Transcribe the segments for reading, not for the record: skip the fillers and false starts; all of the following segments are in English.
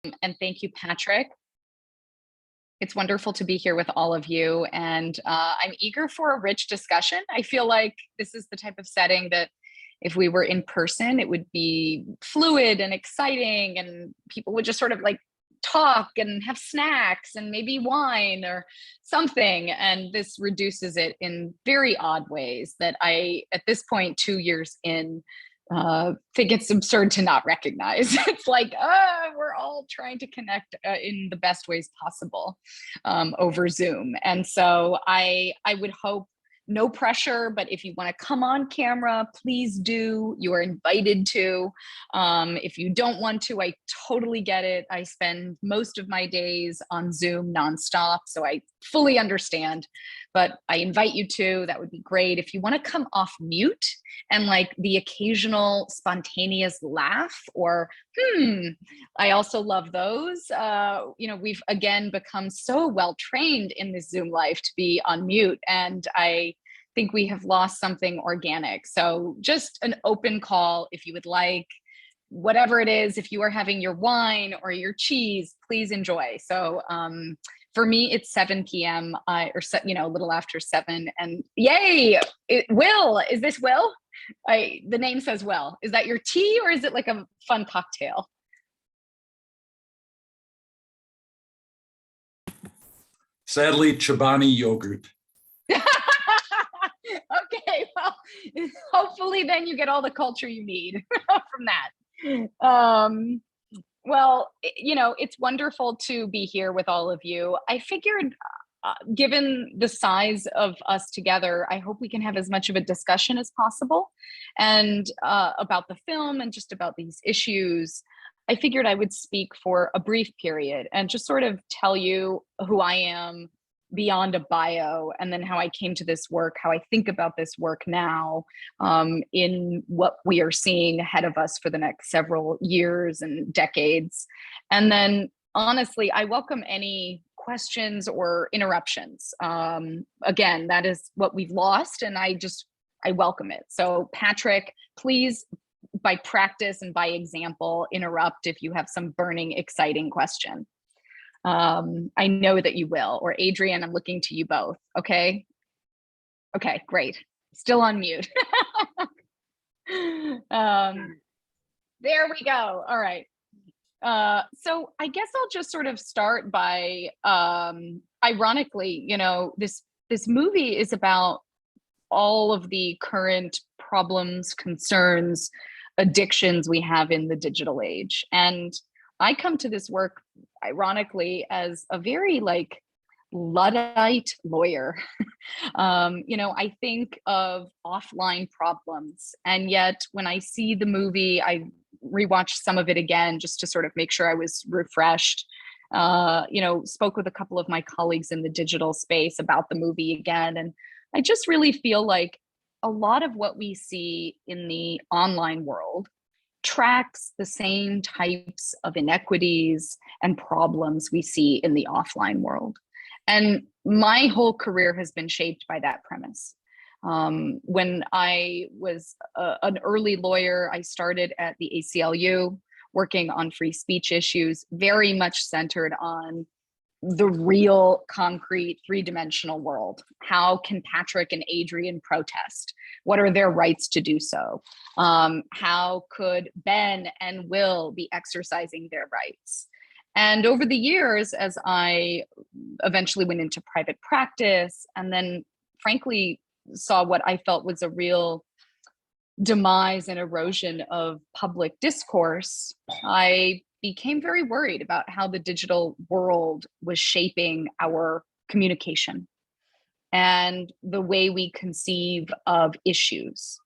And thank you, Patrick. It's wonderful to be here with all of you, and I'm eager for a rich discussion. I feel like this is the type of setting that if we were in person, it would be fluid and exciting, and people would just sort of like talk and have snacks and maybe wine or something. And this reduces it in very odd ways that I, at this point, 2 years in, think it's absurd to not recognize. It's like, we're all trying to connect in the best ways possible over Zoom. And so I would hope no pressure, but if you want to come on camera, please do. You are invited to. If you don't want to, I totally get it. I spend most of my days on Zoom nonstop, so I fully understand, but I invite you to. That would be great. If you want to come off mute and like the occasional spontaneous laugh or, I also love those. We've again become so well trained in this Zoom life to be on mute, and I think we have lost something organic. So just an open call if you would like, whatever it is, if you are having your wine or your cheese, please enjoy. So for me, it's 7 p.m. A little after 7, and yay! Will, is this Will? The name says Will. Is that your tea or is it like a fun cocktail? Sadly, Chobani yogurt. Okay, well, hopefully then you get all the culture you need from that. Well, it's wonderful to be here with all of you. I figured, given the size of us together, I hope we can have as much of a discussion as possible and about the film and just about these issues. I figured I would speak for a brief period and just sort of tell you who I am beyond a bio, and then how I came to this work, how I think about this work now, in what we are seeing ahead of us for the next several years and decades. And then honestly, I welcome any questions or interruptions. Again, that is what we've lost, and I welcome it. So Patrick, please, by practice and by example, interrupt if you have some burning, exciting question. I know that you will. Or Adrian, I'm looking to you both. Okay. Okay, great. Still on mute. There we go. All right. So I guess I'll just sort of start by, ironically, this movie is about all of the current problems, concerns, addictions we have in the digital age. And I come to this work, ironically, as a very Luddite lawyer. I think of offline problems, and yet when I see the movie, I rewatched some of it again just to sort of make sure I was refreshed. Spoke with a couple of my colleagues in the digital space about the movie again, and I just really feel like a lot of what we see in the online world tracks the same types of inequities and problems we see in the offline world. And my whole career has been shaped by that premise. When I was an early lawyer, I started at the ACLU working on free speech issues, very much centered on the real concrete three-dimensional world. How can Patrick and Adrian protest? What are their rights to do so? How could Ben and Will be exercising their rights? And over the years, as I eventually went into private practice and then frankly saw what I felt was a real demise and erosion of public discourse, I became very worried about how the digital world was shaping our communication and the way we conceive of issues.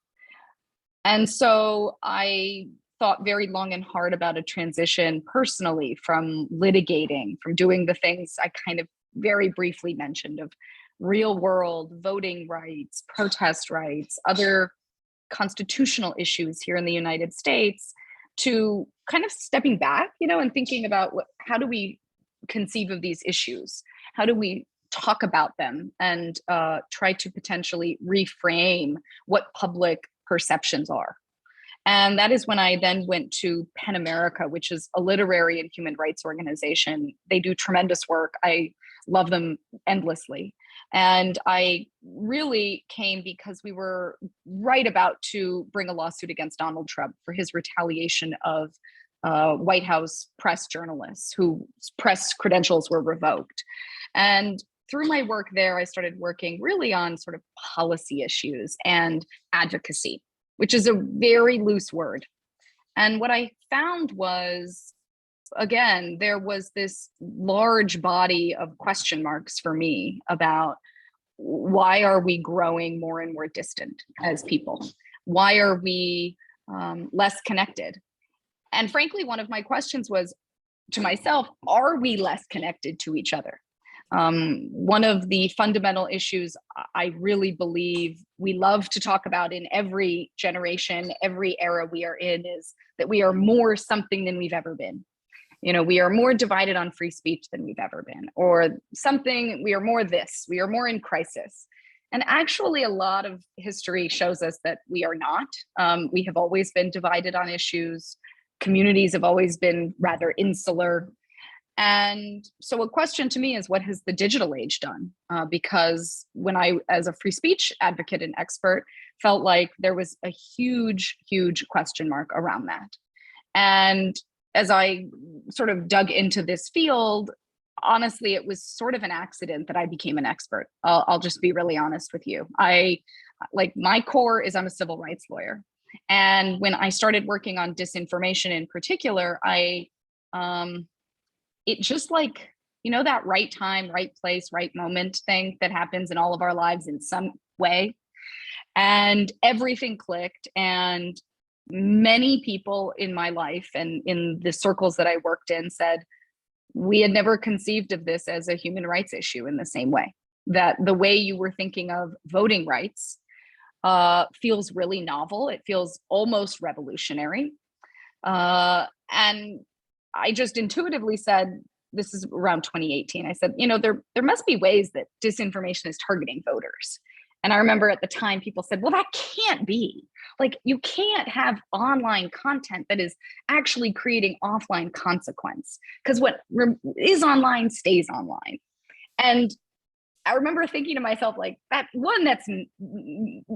And so I thought very long and hard about a transition personally from litigating, from doing the things I kind of very briefly mentioned of real world voting rights, protest rights, other constitutional issues here in the United States, to kind of stepping back, and thinking about how do we conceive of these issues? How do we talk about them and try to potentially reframe what public perceptions are? And that is when I then went to PEN America, which is a literary and human rights organization. They do tremendous work. I love them endlessly. And I really came because we were right about to bring a lawsuit against Donald Trump for his retaliation of White House press journalists whose press credentials were revoked. And through my work there, I started working really on sort of policy issues and advocacy, which is a very loose word. And what I found was, again, there was this large body of question marks for me about why are we growing more and more distant as people? Why are we less connected? And frankly, one of my questions was to myself, are we less connected to each other? One of the fundamental issues I really believe we love to talk about in every generation, every era we are in, is that we are more something than we've ever been. You know, we are more divided on free speech than we've ever been, or something, we are more this, we are more in crisis. And actually, a lot of history shows us that we are not. We have always been divided on issues. Communities have always been rather insular. And so a question to me is, what has the digital age done? Because when I, as a free speech advocate and expert, felt like there was a huge, huge question mark around that. And as I sort of dug into this field, honestly, it was sort of an accident that I became an expert. I'll just be really honest with you. My core is I'm a civil rights lawyer. And when I started working on disinformation in particular, it just like, you know, that right time, right place, right moment thing that happens in all of our lives in some way. And everything clicked. And many people in my life and in the circles that I worked in said, we had never conceived of this as a human rights issue in the same way. That the way you were thinking of voting rights feels really novel. It feels almost revolutionary. And I just intuitively said, this is around 2018. I said, you know, there must be ways that disinformation is targeting voters. And I remember at the time people said, well, that can't be. Like, you can't have online content that is actually creating offline consequence, because what is online stays online. And I remember thinking to myself, like, that's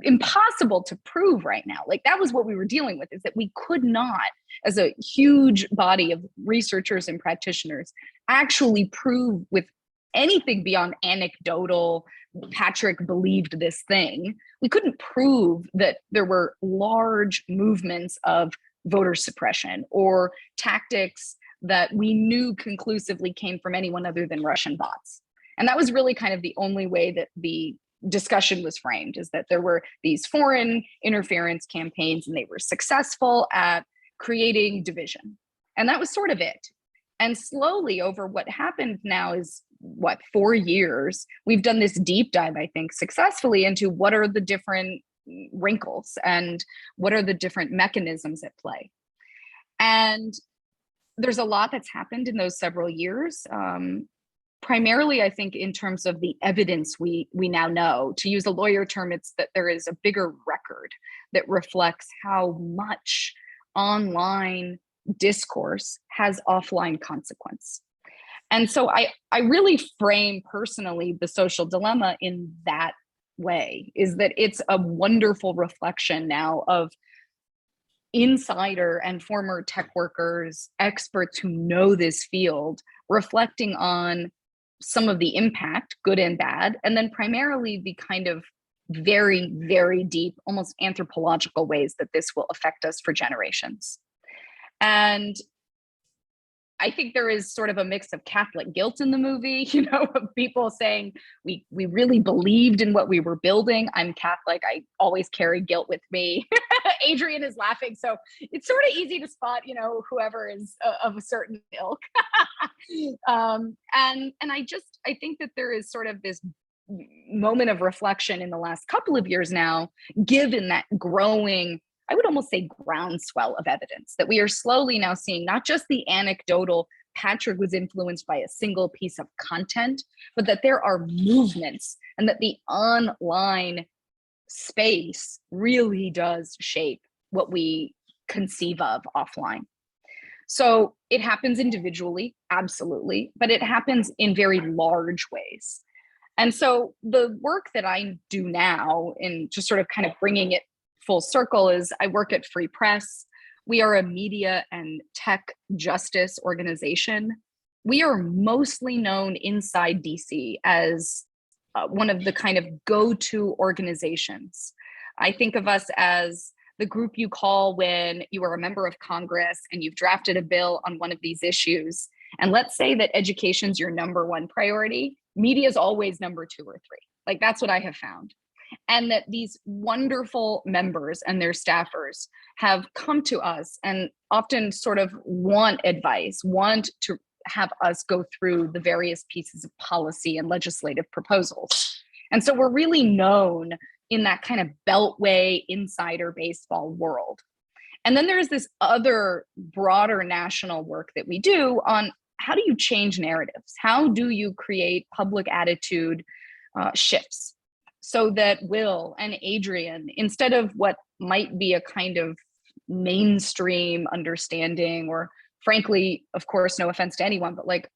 impossible to prove right now. Like, that was what we were dealing with, is that we could not, as a huge body of researchers and practitioners, actually prove with anything beyond anecdotal, Patrick believed this thing. We couldn't prove that there were large movements of voter suppression or tactics that we knew conclusively came from anyone other than Russian bots. And that was really kind of the only way that the discussion was framed, is that there were these foreign interference campaigns and they were successful at creating division. And that was sort of it. And slowly, over what happened now is, 4 years, we've done this deep dive, I think, successfully into what are the different wrinkles and what are the different mechanisms at play. And there's a lot that's happened in those several years. Primarily, I think, in terms of the evidence we now know. To use a lawyer term, it's that there is a bigger record that reflects how much online discourse has offline consequence. And so I really frame personally the social dilemma in that way, is that it's a wonderful reflection now of insider and former tech workers, experts who know this field, reflecting on some of the impact, good and bad, and then primarily the kind of very, very deep, almost anthropological ways that this will affect us for generations. And I think there is sort of a mix of Catholic guilt in the movie, you know, of people saying we really believed in what we were building. I'm Catholic. I always carry guilt with me. Adrian is laughing. So it's sort of easy to spot, you know, whoever is of a certain ilk. And I think that there is sort of this moment of reflection in the last couple of years now, given that growing, I would almost say, groundswell of evidence, that we are slowly now seeing not just the anecdotal Patrick was influenced by a single piece of content, but that there are movements and that the online space really does shape what we conceive of offline. So it happens individually, absolutely, but it happens in very large ways. And so the work that I do now, in just sort of kind of bringing it full circle, is I work at Free Press. We are a media and tech justice organization. We are mostly known inside DC as one of the kind of go-to organizations. I think of us as the group you call when you are a member of Congress and you've drafted a bill on one of these issues. And let's say that education's your number one priority, media is always number 2 or 3. Like, that's what I have found. And that these wonderful members and their staffers have come to us and often sort of want advice, want to have us go through the various pieces of policy and legislative proposals. And so we're really known in that kind of beltway insider baseball world. And then there's this other broader national work that we do on how do you change narratives? How do you create public attitude shifts so that Will and Adrian, instead of what might be a kind of mainstream understanding, or frankly, of course, no offense to anyone, but like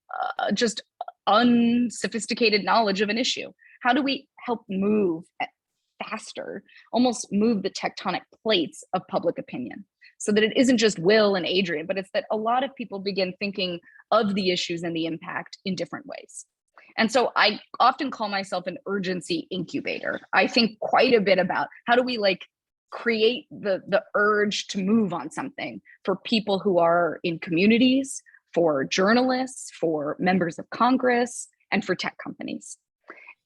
just unsophisticated knowledge of an issue, how do we help move faster, almost move the tectonic plates of public opinion, so that it isn't just Will and Adrian, but it's that a lot of people begin thinking of the issues and the impact in different ways. And so I often call myself an urgency incubator. I think quite a bit about how do we like create the urge to move on something for people who are in communities, for journalists, for members of Congress, and for tech companies.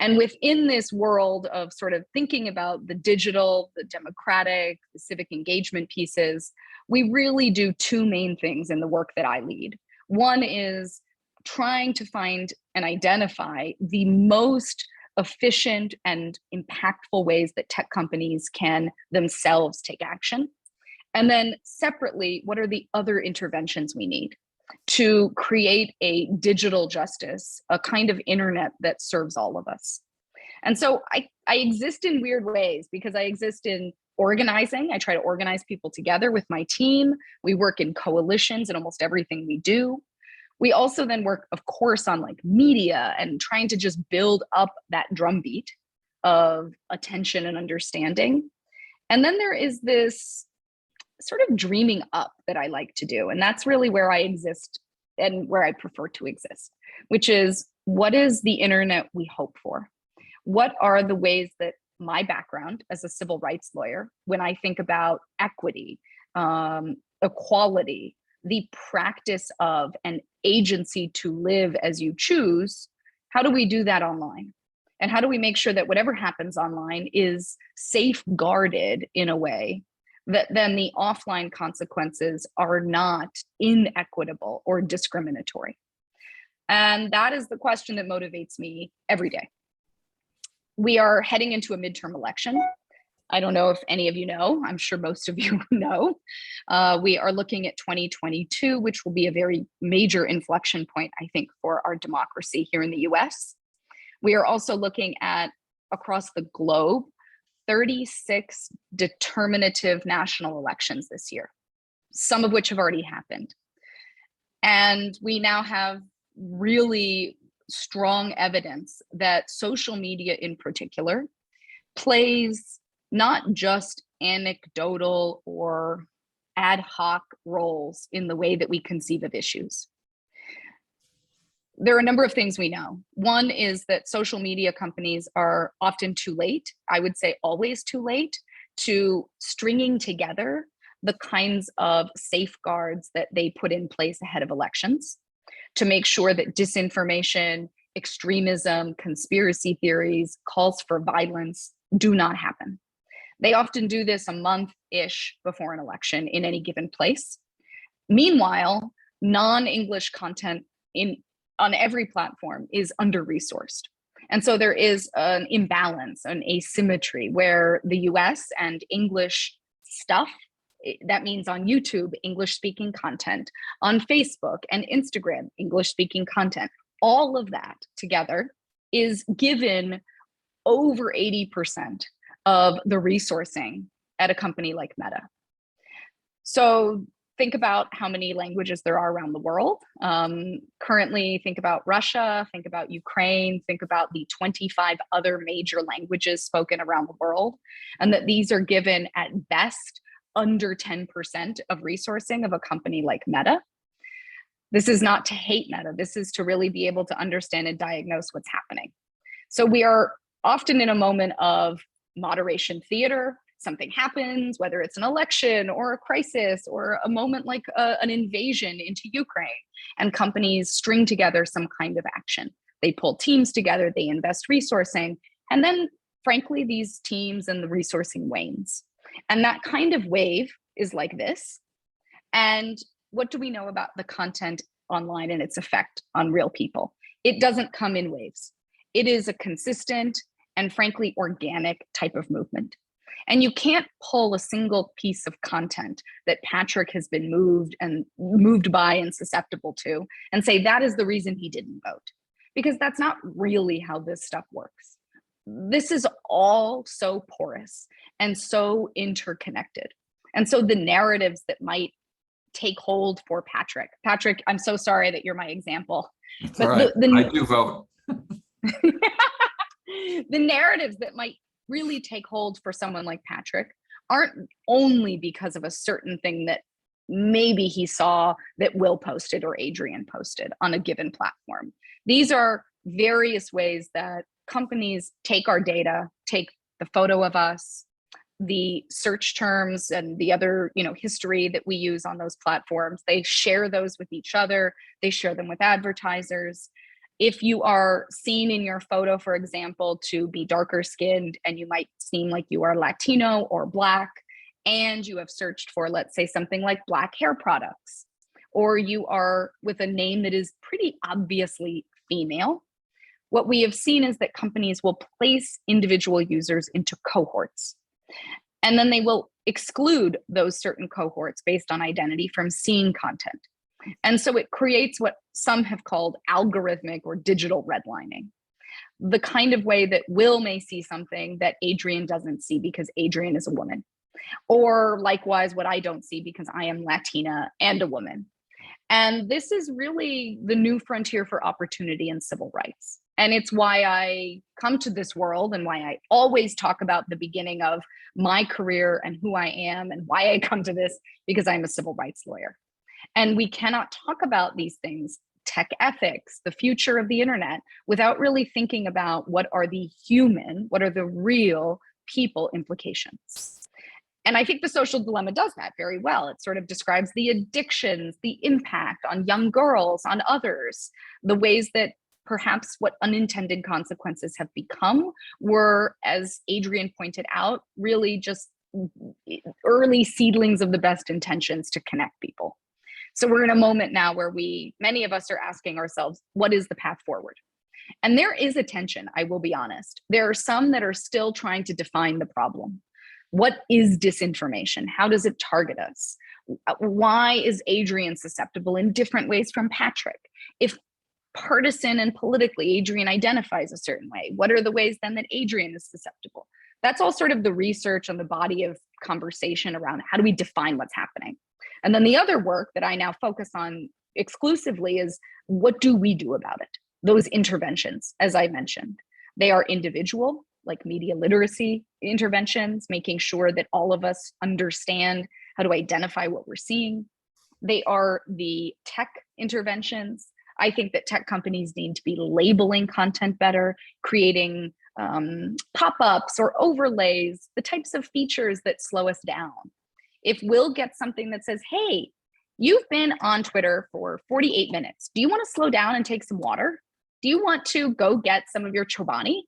And within this world of sort of thinking about the digital, the democratic, the civic engagement pieces, we really do 2 main things in the work that I lead. One is trying to find and identify the most efficient and impactful ways that tech companies can themselves take action. And then separately, what are the other interventions we need to create a digital justice, a kind of internet that serves all of us? And so I exist in weird ways because I exist in organizing. I try to organize people together with my team. We work in coalitions in almost everything we do. We also then work, of course, on like media and trying to just build up that drumbeat of attention and understanding. And then there is this sort of dreaming up that I like to do. And that's really where I exist and where I prefer to exist, which is, what is the internet we hope for? What are the ways that my background as a civil rights lawyer, when I think about equity, equality, the practice of an agency to live as you choose, how do we do that online? And how do we make sure that whatever happens online is safeguarded in a way that then the offline consequences are not inequitable or discriminatory? And that is the question that motivates me every day. We are heading into a midterm election. I don't know if any of you know, I'm sure most of you know. We are looking at 2022, which will be a very major inflection point, I think, for our democracy here in the US. We are also looking at, across the globe, 36 determinative national elections this year, some of which have already happened. And we now have really strong evidence that social media in particular plays not just anecdotal or ad hoc roles in the way that we conceive of issues. There are a number of things we know. One is that social media companies are often too late, I would say always too late, to stringing together the kinds of safeguards that they put in place ahead of elections to make sure that disinformation, extremism, conspiracy theories, calls for violence do not happen. They often do this a month-ish before an election in any given place. Meanwhile, non-English content on every platform is under-resourced. And so there is an imbalance, an asymmetry, where the US and English stuff, that means on YouTube, English-speaking content, on Facebook and Instagram, English-speaking content, all of that together is given over 80% of the resourcing at a company like Meta. So think about how many languages there are around the world. Currently, think about Russia, think about Ukraine, think about the 25 other major languages spoken around the world, and that these are given at best under 10% of resourcing of a company like Meta. This is not to hate Meta. This is to really be able to understand and diagnose what's happening. So we are often in a moment of moderation theater. Something happens, whether it's an election or a crisis or a moment like an invasion into Ukraine, and companies string together some kind of action. They pull teams together, they invest resourcing, and then frankly, these teams and the resourcing wanes. And that kind of wave is like this. And what do we know about the content online and its effect on real people? It doesn't come in waves. It is a consistent and frankly organic type of movement. And you can't pull a single piece of content that Patrick has been moved by and susceptible to and say that is the reason he didn't vote, because that's not really how this stuff works. This is all so porous and so interconnected. And so the narratives that might take hold for Patrick, I'm so sorry that you're my example. That's but all right. I do vote. The narratives that might really take hold for someone like Patrick aren't only because of a certain thing that maybe he saw that Will posted or Adrian posted on a given platform. These are various ways that companies take our data, take the photo of us, the search terms and the other, history that we use on those platforms. They share those with each other. They share them with advertisers. If you are seen in your photo, for example, to be darker skinned and you might seem like you are Latino or Black, and you have searched for, let's say, something like Black hair products, or you are with a name that is pretty obviously female, what we have seen is that companies will place individual users into cohorts. And then they will exclude those certain cohorts based on identity from seeing content. And so it creates what some have called algorithmic or digital redlining, the kind of way that Will may see something that Adrian doesn't see because Adrian is a woman, or likewise what I don't see because I am Latina and a woman. And this is really the new frontier for opportunity in civil rights. And it's why I come to this world and why I always talk about the beginning of my career and who I am and why I come to this, because I'm a civil rights lawyer. And we cannot talk about these things, tech ethics, the future of the internet, without really thinking about what are the real people implications. And I think The Social Dilemma does that very well. It sort of describes the addictions, the impact on young girls, on others, the ways that perhaps what unintended consequences have become were, as Adrian pointed out, really just early seedlings of the best intentions to connect people. So we're in a moment now where many of us are asking ourselves, what is the path forward? And there is a tension, I will be honest. There are some that are still trying to define the problem. What is disinformation? How does it target us? Why is Adrian susceptible in different ways from Patrick? If partisan and politically Adrian identifies a certain way, what are the ways then that Adrian is susceptible? That's all sort of the research on the body of conversation around how do we define what's happening? And then the other work that I now focus on exclusively is what do we do about it? Those interventions, as I mentioned, they are individual, like media literacy interventions, making sure that all of us understand how to identify what we're seeing. They are the tech interventions. I think that tech companies need to be labeling content better, creating pop-ups or overlays, the types of features that slow us down. If Will gets something that says, hey, you've been on Twitter for 48 minutes. Do you want to slow down and take some water? Do you want to go get some of your Chobani?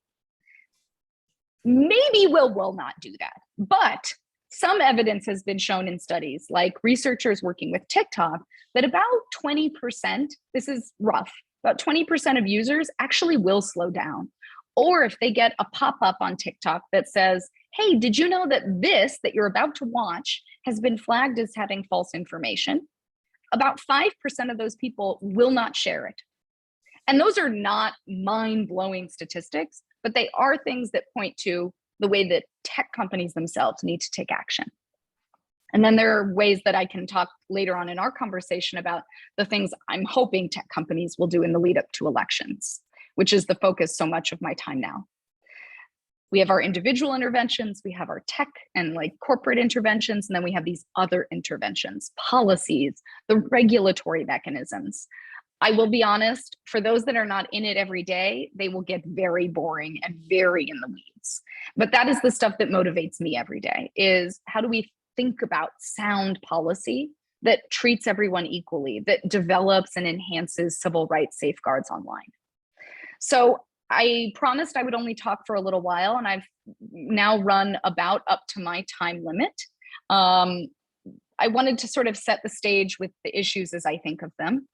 Maybe Will not do that. But some evidence has been shown in studies, like researchers working with TikTok, that about 20%, this is rough, about 20% of users actually will slow down. Or if they get a pop-up on TikTok that says, hey, did you know that this that you're about to watch has been flagged as having false information? About 5% of those people will not share it. And those are not mind-blowing statistics, but they are things that point to the way that tech companies themselves need to take action. And then there are ways that I can talk later on in our conversation about the things I'm hoping tech companies will do in the lead up to elections, which is the focus so much of my time now. We have our individual interventions, we have our tech and like corporate interventions, and then we have these other interventions, policies, the regulatory mechanisms. I will be honest, for those that are not in it every day, they will get very boring and very in the weeds. But that is the stuff that motivates me every day, is how do we think about sound policy that treats everyone equally, that develops and enhances civil rights safeguards online. So I promised I would only talk for a little while, and I've now run about up to my time limit. I wanted to sort of set the stage with the issues as I think of them.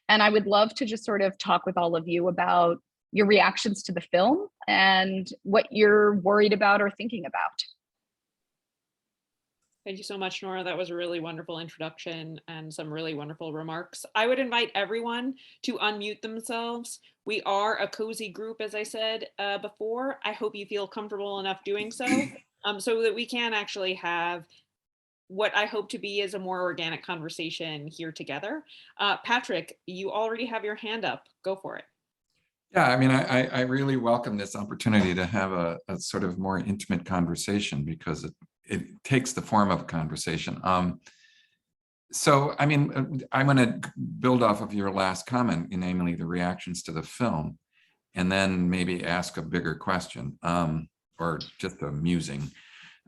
And I would love to just sort of talk with all of you about your reactions to the film and what you're worried about or thinking about. Thank you so much, Nora. That was a really wonderful introduction and some really wonderful remarks. I would invite everyone to unmute themselves. We are a cozy group, as I said before. I hope you feel comfortable enough doing so, so that we can actually have what I hope to be is a more organic conversation here together. Patrick, you already have your hand up. Go for it. Yeah, I mean, I really welcome this opportunity to have a sort of more intimate conversation, because it takes the form of a conversation. So, I mean, I'm going to build off of your last comment, namely the reactions to the film, and then maybe ask a bigger question, or just a musing.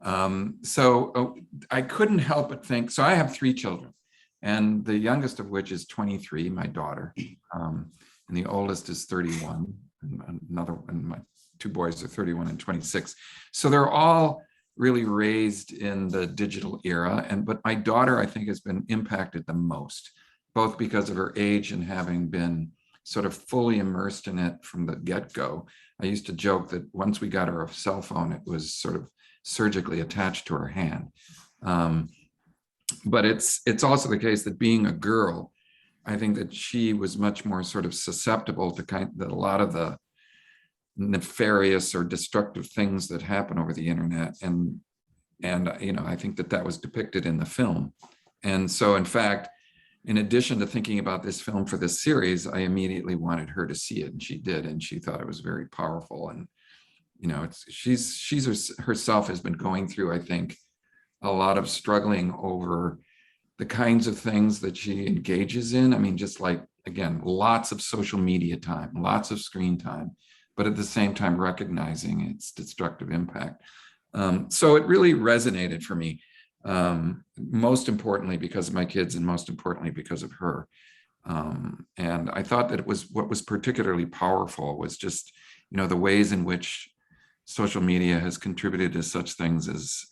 I couldn't help but think, so I have 3 children, and the youngest of which is 23, my daughter, and the oldest is 31, and my 2 boys are 31 and 26. So they're all really raised in the digital era, but my daughter, I think, has been impacted the most, both because of her age and having been sort of fully immersed in it from the get-go. I used to joke that once we got her a cell phone, it was sort of surgically attached to her hand. But it's also the case that, being a girl, I think that she was much more sort of susceptible to that a lot of the nefarious or destructive things that happen over the internet, and you know, I think that was depicted in the film. And so, in fact, in addition to thinking about this film for this series, I immediately wanted her to see it, and she did, and she thought it was very powerful. And you know, she's herself has been going through, I think, a lot of struggling over the kinds of things that she engages in. I mean, just like, again, lots of social media time, lots of screen time, but at the same time recognizing its destructive impact. So it really resonated for me, most importantly because of my kids, and most importantly because of her. And I thought that what was particularly powerful was just, you know, the ways in which social media has contributed to such things as,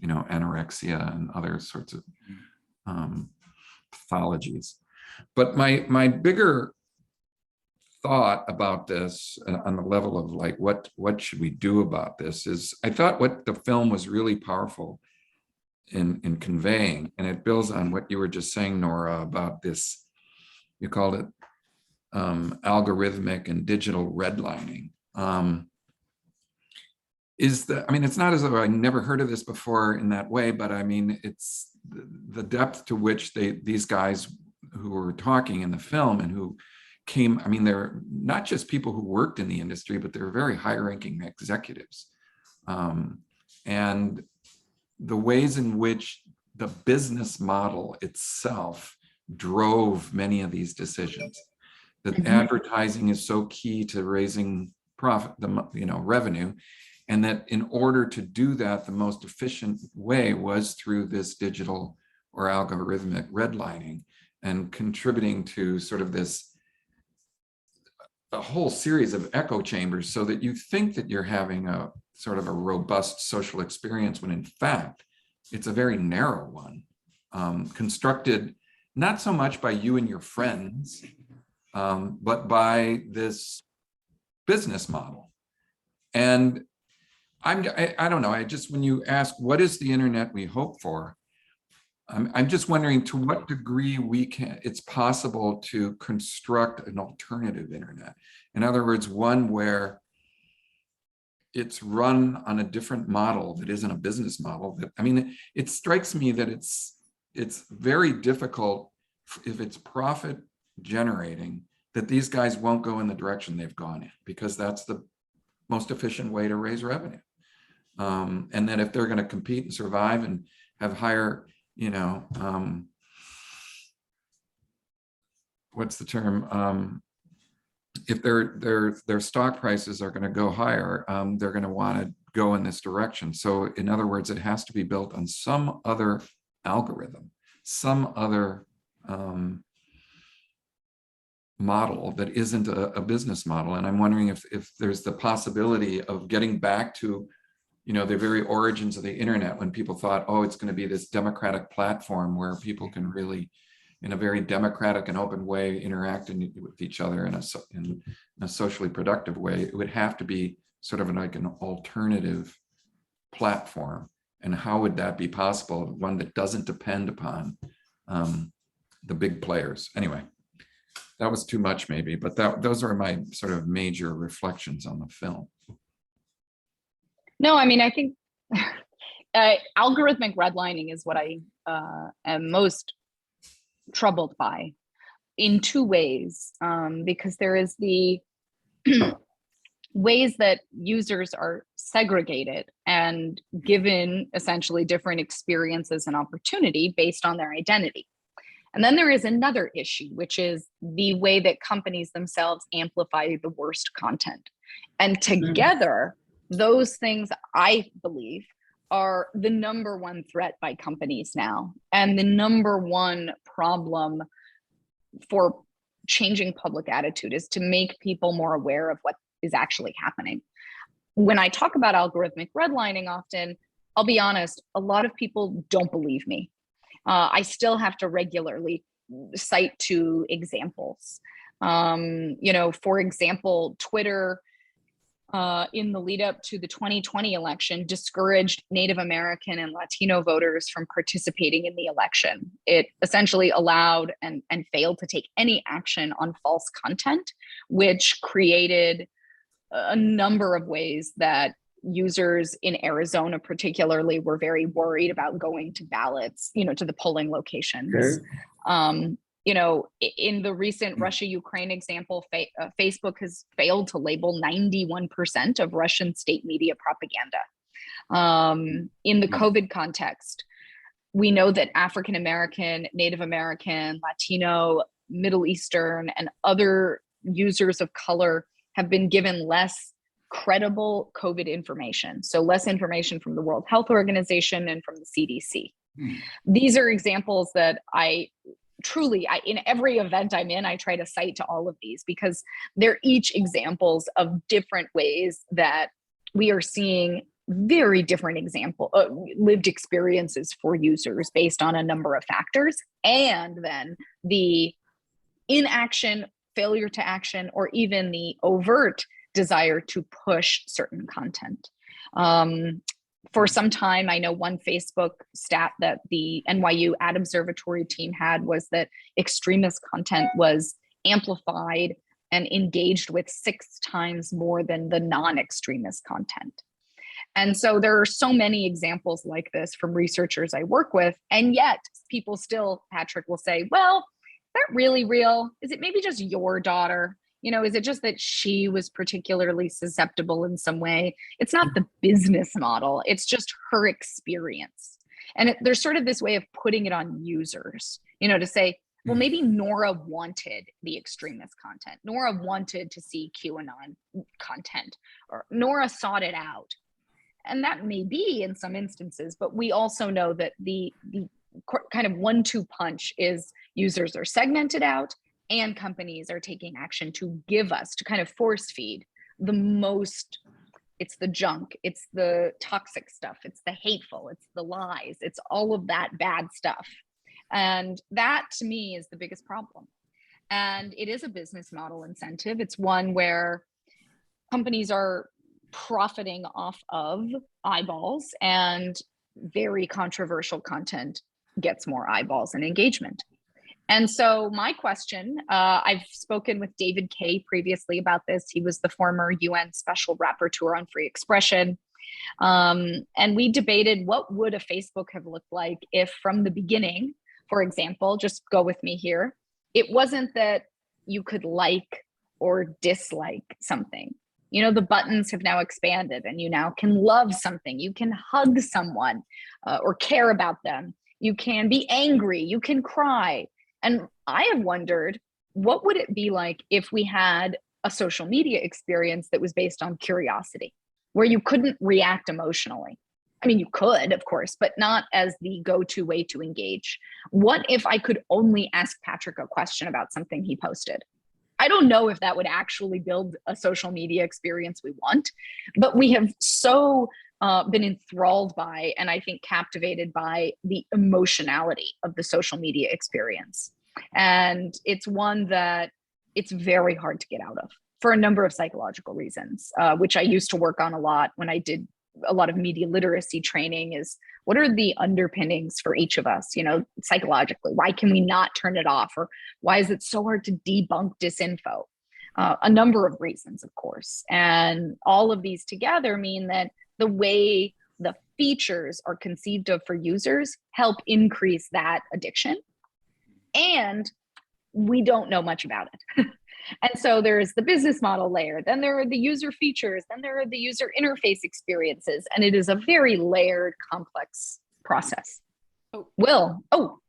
you know, anorexia and other sorts of pathologies. But my bigger thought about this, on the level of like, what should we do about this, is I thought what the film was really powerful in conveying, and it builds on what you were just saying, Nora, about this, you called it algorithmic and digital redlining. I mean, it's not as though I never heard of this before in that way, but I mean, it's the depth to which these guys who were talking in the film and who came, I mean, they're not just people who worked in the industry, but they're very high-ranking executives. And the ways in which the business model itself drove many of these decisions, that advertising is so key to raising profit, revenue, and that in order to do that, the most efficient way was through this digital or algorithmic redlining, and contributing to sort of a whole series of echo chambers, so that you think that you're having a sort of a robust social experience, when in fact, it's a very narrow one, constructed not so much by you and your friends, but by this business model. And I don't know, when you ask, what is the internet we hope for? I'm just wondering to what degree it's possible to construct an alternative internet. In other words, one where it's run on a different model that isn't a business model. That, I mean, it strikes me that it's very difficult if it's profit generating, that these guys won't go in the direction they've gone in, because that's the most efficient way to raise revenue. And that if they're going to compete and survive and have higher, you know, what's the term? If their stock prices are going to go higher, they're going to want to go in this direction. So in other words, it has to be built on some other algorithm, some other model that isn't a business model. And I'm wondering if there's the possibility of getting back to, you know, the very origins of the internet, when people thought, oh, it's going to be this democratic platform where people can really, in a very democratic and open way, interact with each other in a socially productive way. It would have to be sort of like an alternative platform. And how would that be possible? One that doesn't depend upon the big players. Anyway, that was too much maybe, but those are my sort of major reflections on the film. No, I mean, I think algorithmic redlining is what I am most troubled by, in two ways, because there is the ways that users are segregated and given essentially different experiences and opportunity based on their identity. And then there is another issue, which is the way that companies themselves amplify the worst content. And together, those things, I believe, are the number one threat by companies now, and the number one problem for changing public attitude is to make people more aware of what is actually happening. When I talk about algorithmic redlining often, I'll be honest, a lot of people don't believe me. I still have to regularly cite two examples. You know, for example, Twitter, in the lead up to the 2020 election, discouraged Native American and Latino voters from participating in the election. It essentially allowed and failed to take any action on false content, which created a number of ways that users in Arizona particularly were very worried about going to ballots, you know, to the polling locations. Okay. You know, in the recent Russia-Ukraine example, Facebook has failed to label 91% of Russian state media propaganda. In the COVID context, we know that African-American, Native American, Latino, Middle Eastern, and other users of color have been given less credible COVID information. So less information from the World Health Organization and from the CDC. These are examples that I truly, in every event I'm in, I try to cite to all of these, because they're each examples of different ways that we are seeing very different lived experiences for users based on a number of factors, and then the inaction, failure to action, or even the overt desire to push certain content. For some time, I know one Facebook stat that the NYU Ad Observatory team had was that extremist content was amplified and engaged with 6 times more than the non-extremist content. And so there are so many examples like this from researchers I work with, and yet people still, Patrick, will say, well, is that really real? Is it maybe just your daughter? You know, is it just that she was particularly susceptible in some way? It's not the business model, it's just her experience. And there's sort of this way of putting it on users, you know, to say, well, maybe Nora wanted the extremist content. Nora wanted to see QAnon content, or Nora sought it out. And that may be in some instances, but we also know that the kind of 1-2 punch is users are segmented out, and companies are taking action to give us, to kind of force feed the most, it's the junk, it's the toxic stuff, it's the hateful, it's the lies, it's all of that bad stuff. And that to me is the biggest problem. And it is a business model incentive. It's one where companies are profiting off of eyeballs, and very controversial content gets more eyeballs and engagement. And so my question, I've spoken with David Kay previously about this. He was the former UN Special Rapporteur on Free Expression. And we debated what would a Facebook have looked like if from the beginning, for example, just go with me here, it wasn't that you could like or dislike something. You know, the buttons have now expanded and you now can love something. You can hug someone or care about them. You can be angry. You can cry. And I have wondered, what would it be like if we had a social media experience that was based on curiosity, where you couldn't react emotionally? I mean, you could, of course, but not as the go-to way to engage. What if I could only ask Patrick a question about something he posted? I don't know if that would actually build a social media experience we want, but we have so been enthralled by, and I think captivated by, the emotionality of the social media experience. And it's one that it's very hard to get out of for a number of psychological reasons, which I used to work on a lot when I did a lot of media literacy training. Is what are the underpinnings for each of us, you know, psychologically? Why can we not turn it off? Or why is it so hard to debunk disinfo? A number of reasons, of course. And all of these together mean that the way the features are conceived of for users help increase that addiction. And we don't know much about it. And so there's the business model layer, then there are the user features, then there are the user interface experiences, and it is a very layered, complex process.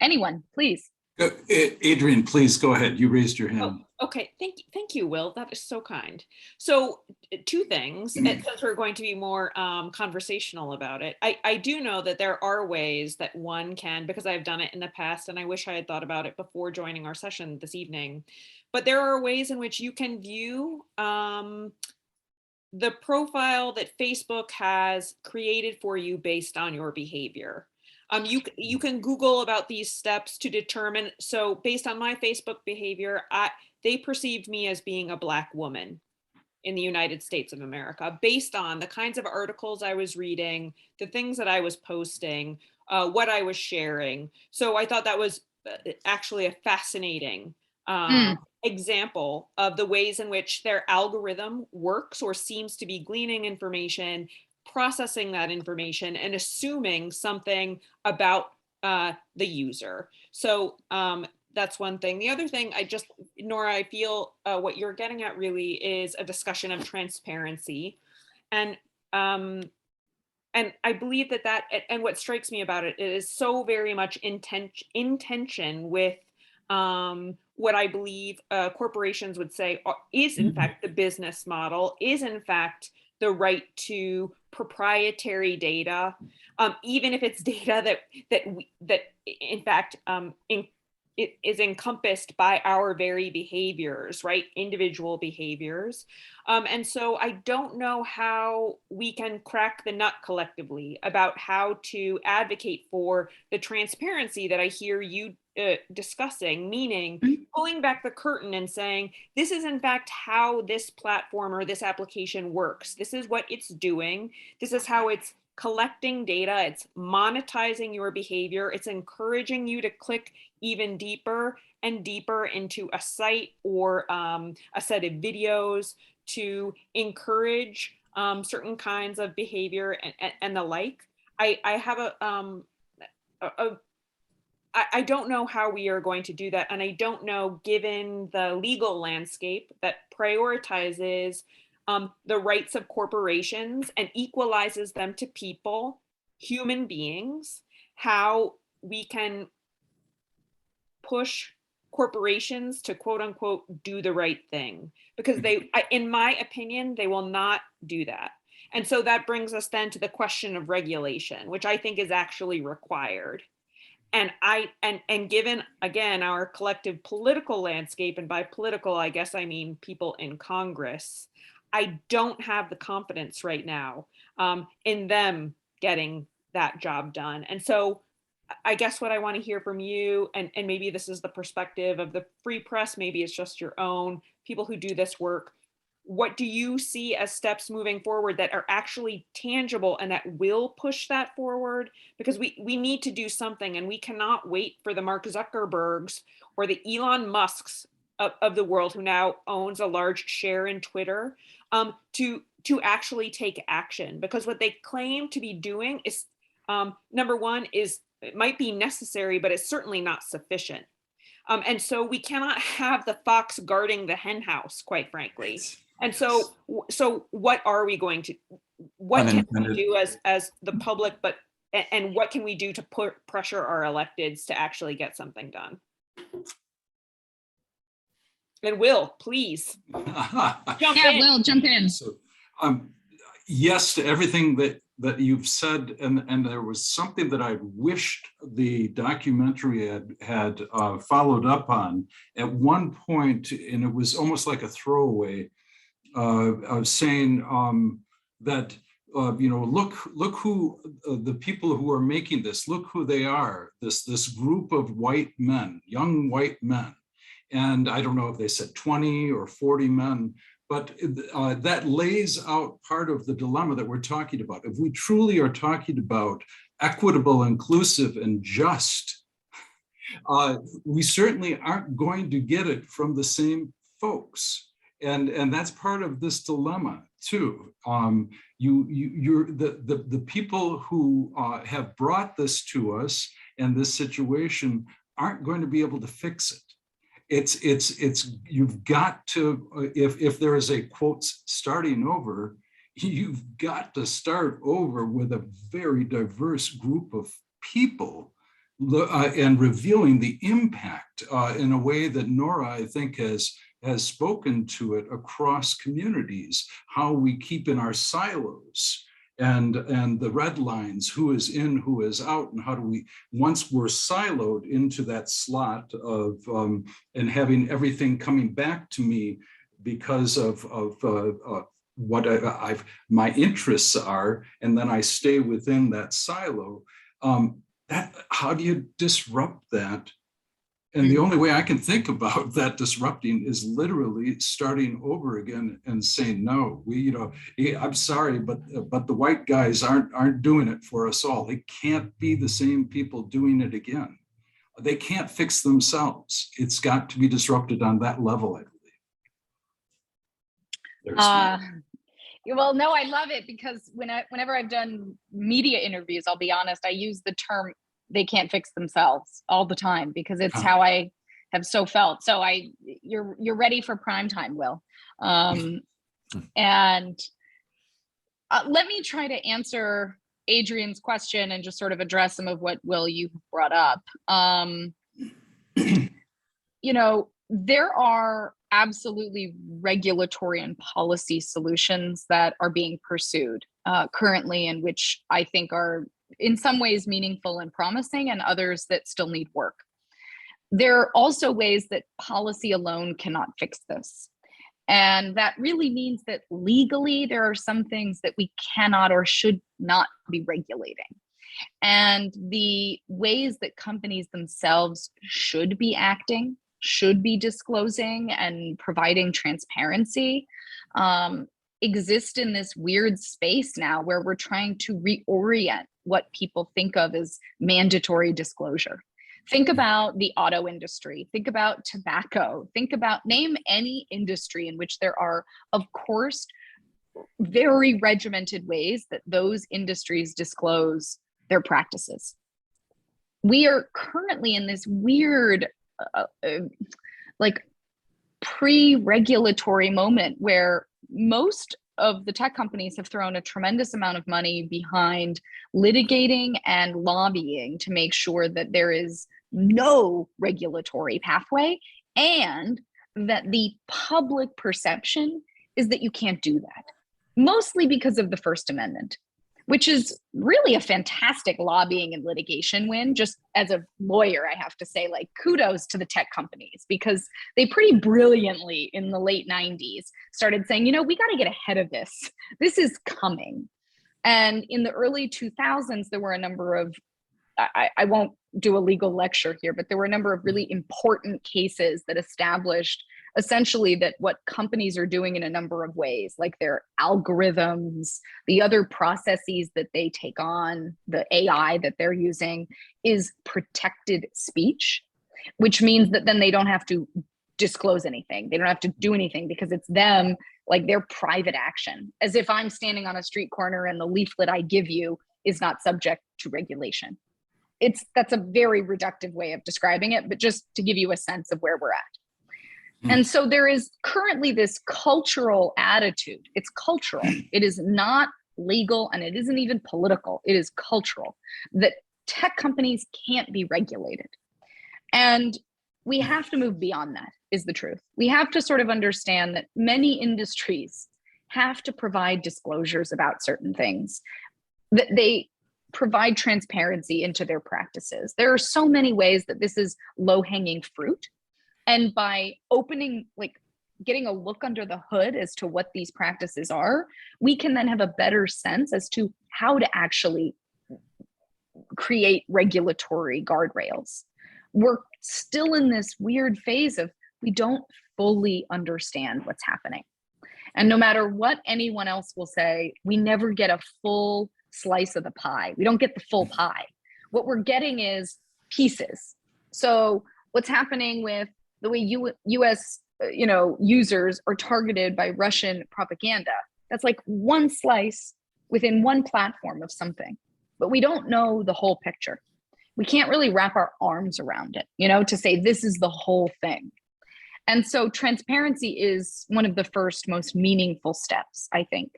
Anyone, please. Adrian, please go ahead. You raised your hand. Okay, thank you, Will. That is so kind. So two things, since we're going to be more conversational about it. I do know that there are ways that one can, because I've done it in the past, and I wish I had thought about it before joining our session this evening, but there are ways in which you can view the profile that Facebook has created for you based on your behavior. You can Google about these steps to determine. So based on my Facebook behavior, they perceived me as being a Black woman in the United States of America, based on the kinds of articles I was reading, the things that I was posting, what I was sharing. So I thought that was actually a fascinating example of the ways in which their algorithm works or seems to be gleaning information, processing that information, and assuming something about the user. So that's one thing. The other thing, Nora, I feel what you're getting at really is a discussion of transparency. And I believe that and what strikes me about it is so very much in tension with what I believe corporations would say is in fact the business model, is in fact the right to proprietary data, even if it's data that in fact it is encompassed by our very behaviors, right? Individual behaviors. And so I don't know how we can crack the nut collectively about how to advocate for the transparency that I hear you discussing, meaning pulling back the curtain and saying, this is in fact how this platform or this application works. This is what it's doing. This is how it's collecting data. It's monetizing your behavior. It's encouraging you to click even deeper and deeper into a site or a set of videos to encourage certain kinds of behavior and the like. I have I don't know how we are going to do that. And I don't know, given the legal landscape that prioritizes the rights of corporations and equalizes them to people, human beings, how we can push corporations to quote unquote do the right thing, because in my opinion, they will not do that. And so that brings us then to the question of regulation, which I think is actually required. And given, again, our collective political landscape, and by political, I guess I mean people in Congress, I don't have the confidence right now in them getting that job done. And so I guess what I want to hear from you, and maybe this is the perspective of the free press, maybe it's just your own, people who do this work, what do you see as steps moving forward that are actually tangible and that will push that forward? Because we need to do something, and we cannot wait for the Mark Zuckerbergs or the Elon Musks of the world, who now owns a large share in Twitter, to actually take action. Because what they claim to be doing is, number one, is it might be necessary, but it's certainly not sufficient. And so we cannot have the fox guarding the hen house, quite frankly. And so what are we going to, what can we do as the public, and what can we do to put pressure our electeds to actually get something done? And Will, please jump in. Will, jump in. So, yes to everything that you've said, and there was something that I wished the documentary had followed up on at one point, and it was almost like a throwaway, of saying that look who the people who are making this, look who they are, this group of white men, young white men. And I don't know if they said 20 or 40 men, but that lays out part of the dilemma that we're talking about. If we truly are talking about equitable, inclusive, and just, we certainly aren't going to get it from the same folks. And that's part of this dilemma too. You're the people who have brought this to us and this situation aren't going to be able to fix it. It's you've got to, if there is a quote starting over, you've got to start over with a very diverse group of people and revealing the impact in a way that Nora, I think, has spoken to it across communities, how we keep in our silos and the red lines, who is in, who is out, and how do we, once we're siloed into that slot of and having everything coming back to me because of what my interests are, and then I stay within that silo. How do you disrupt that? And the only way I can think about that disrupting is literally starting over again and saying, no, I'm sorry, but the white guys aren't doing it for us all. They can't be the same people doing it again. They can't fix themselves. It's got to be disrupted on that level, I believe. Well, no, I love it, because whenever I've done media interviews, I'll be honest, I use the term "they can't fix themselves" all the time, because it's how I have so felt. So you're ready for prime time, Will. And let me try to answer Adrian's question and just sort of address some of what, Will, you brought up. There are absolutely regulatory and policy solutions that are being pursued currently, and which I think are in some ways meaningful and promising, and others that still need work. There are also ways that policy alone cannot fix this. And that really means that legally, there are some things that we cannot or should not be regulating. And the ways that companies themselves should be acting, should be disclosing and providing transparency, exist in this weird space now where we're trying to reorient what people think of as mandatory disclosure. Think about the auto industry, think about tobacco, name any industry in which there are, of course, very regimented ways that those industries disclose their practices. We are currently in this weird, pre-regulatory moment where most of the tech companies have thrown a tremendous amount of money behind litigating and lobbying to make sure that there is no regulatory pathway, and that the public perception is that you can't do that, mostly because of the First Amendment, which is really a fantastic lobbying and litigation win. Just as a lawyer, I have to say, kudos to the tech companies, because they pretty brilliantly in the late 90s started saying, we got to get ahead of this. This is coming. And in the early 2000s, there were a number of, I won't do a legal lecture here, but there were a number of really important cases that established essentially that what companies are doing in a number of ways, like their algorithms, the other processes that they take on, the AI that they're using, is protected speech. which means that then they don't have to disclose anything. They don't have to do anything because it's them, like their private action, as if I'm standing on a street corner and the leaflet I give you is not subject to regulation. That's a very reductive way of describing it, but just to give you a sense of where we're at. And so there is currently this cultural attitude. It's cultural. It is not legal, and it isn't even political. It is cultural, that tech companies can't be regulated. And we have to move beyond that, is the truth. We have to sort of understand that many industries have to provide disclosures about certain things, that they provide transparency into their practices. There are so many ways that this is low-hanging fruit. And by opening, like getting a look under the hood as to what these practices are, we can then have a better sense as to how to actually create regulatory guardrails. We're still in this weird phase of we don't fully understand what's happening. And no matter what anyone else will say, we never get a full slice of the pie. We don't get the full pie. What we're getting is pieces. So what's happening with the way US users are targeted by Russian propaganda, that's like one slice within one platform of something, but we don't know the whole picture. We can't really wrap our arms around it, to say this is the whole thing. And so transparency is one of the first most meaningful steps, I think.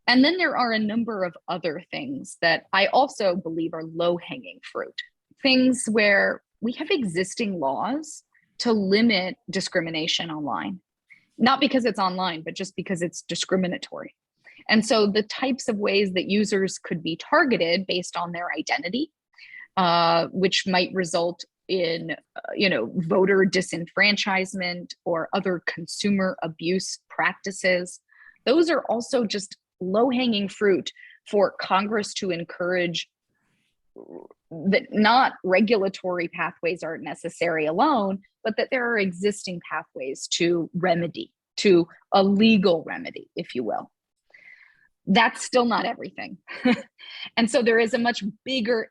And then there are a number of other things that I also believe are low-hanging fruit. Things where we have existing laws to limit discrimination online. Not because it's online, but just because it's discriminatory. And so the types of ways that users could be targeted based on their identity, which might result in, voter disenfranchisement or other consumer abuse practices, those are also just low-hanging fruit for Congress to encourage, that not regulatory pathways are necessary alone, but that there are existing pathways to remedy, to a legal remedy, if you will. That's still not everything. And so there is a much bigger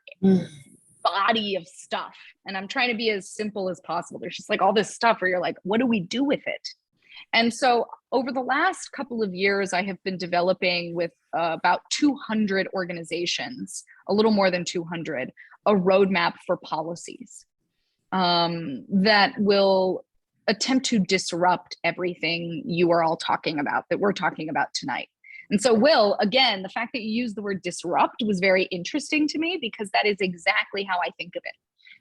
body of stuff. And I'm trying to be as simple as possible. There's just like all this stuff where you're like, what do we do with it? And so over the last couple of years, I have been developing with about 200 organizations, a little more than 200, a roadmap for policies that will attempt to disrupt everything you are all talking about, that we're talking about tonight. And so, Will, again, the fact that you used the word disrupt was very interesting to me, because that is exactly how I think of it.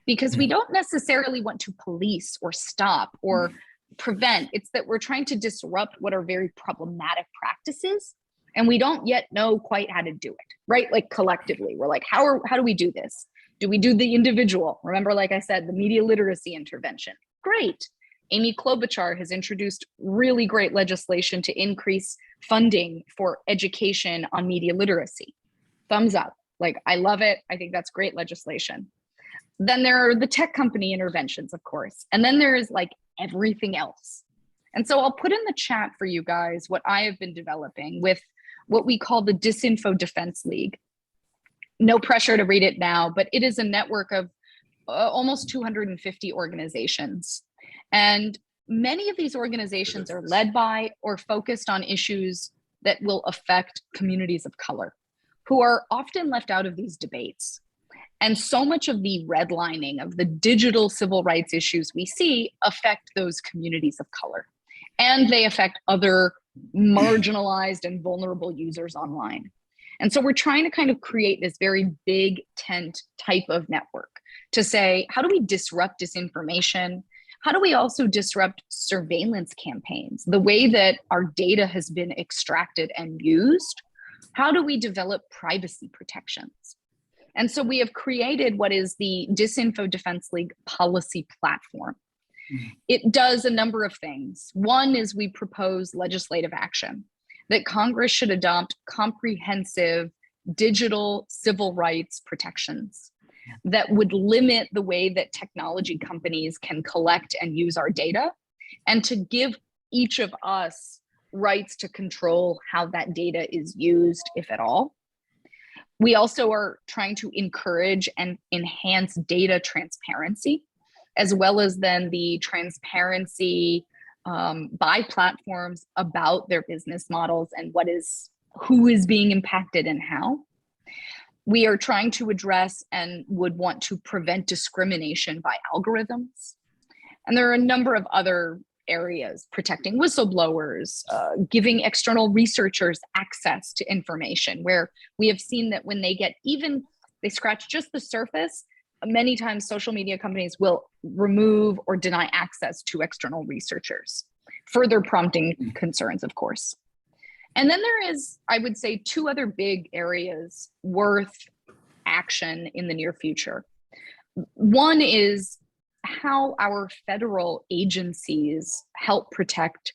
Because we don't necessarily want to police or stop or prevent. It's that we're trying to disrupt what are very problematic practices, and we don't yet know quite how to do it, right? Like collectively, we're like, how do we do this? Do we do the individual? Remember, like I said, the media literacy intervention. Great. Amy Klobuchar has introduced really great legislation to increase funding for education on media literacy. Thumbs up. Like, I love it. I think that's great legislation. Then there are the tech company interventions, of course. And then there is like everything else. And so I'll put in the chat for you guys what I have been developing with what we call the Disinfo Defense League. No pressure to read it now, but it is a network of almost 250 organizations. And many of these organizations are led by or focused on issues that will affect communities of color, who are often left out of these debates. And so much of the redlining of the digital civil rights issues we see affect those communities of color. And they affect other marginalized and vulnerable users online. And so we're trying to kind of create this very big tent type of network to say, how do we disrupt disinformation? How do we also disrupt surveillance campaigns, the way that our data has been extracted and used? How do we develop privacy protections? And so we have created what is the Disinfo Defense League policy platform. It does a number of things. One is we propose legislative action that Congress should adopt comprehensive digital civil rights protections that would limit the way that technology companies can collect and use our data, and to give each of us rights to control how that data is used, if at all. We also are trying to encourage and enhance data transparency. as well as then the transparency by platforms about their business models and who is being impacted and how. We are trying to address and would want to prevent discrimination by algorithms. And there are a number of other areas: protecting whistleblowers, giving external researchers access to information, where we have seen that when they scratch just the surface, many times social media companies will remove or deny access to external researchers, further prompting concerns, of course. And then there is, I would say, two other big areas worth action in the near future. One is how our federal agencies help protect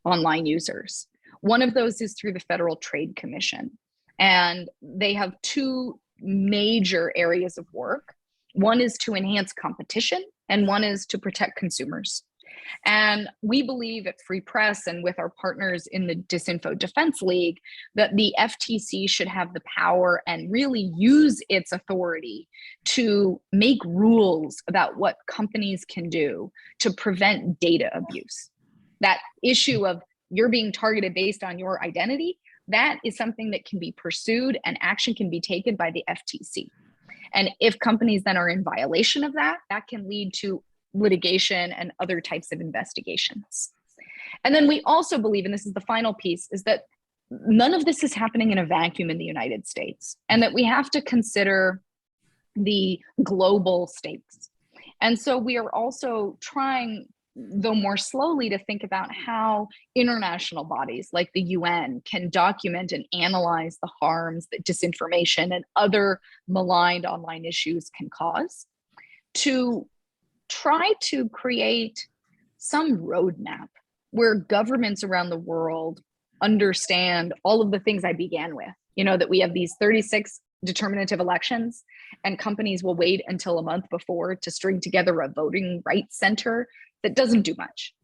online users. One of those is through the Federal Trade Commission. And they have two major areas of work. One is to enhance competition, and one is to protect consumers. And we believe at Free Press and with our partners in the Disinfo Defense League that the FTC should have the power and really use its authority to make rules about what companies can do to prevent data abuse. That issue of you're being targeted based on your identity, that is something that can be pursued and action can be taken by the FTC. And if companies then are in violation of that, that can lead to litigation and other types of investigations. And then we also believe, and this is the final piece, is that none of this is happening in a vacuum in the United States, and that we have to consider the global stakes. And so we are also trying, though more slowly, to think about how international bodies like the UN can document and analyze the harms that disinformation and other maligned online issues can cause, to try to create some roadmap where governments around the world understand all of the things I began with, that we have these 36 determinative elections and companies will wait until a month before to string together a voting rights center that doesn't do much.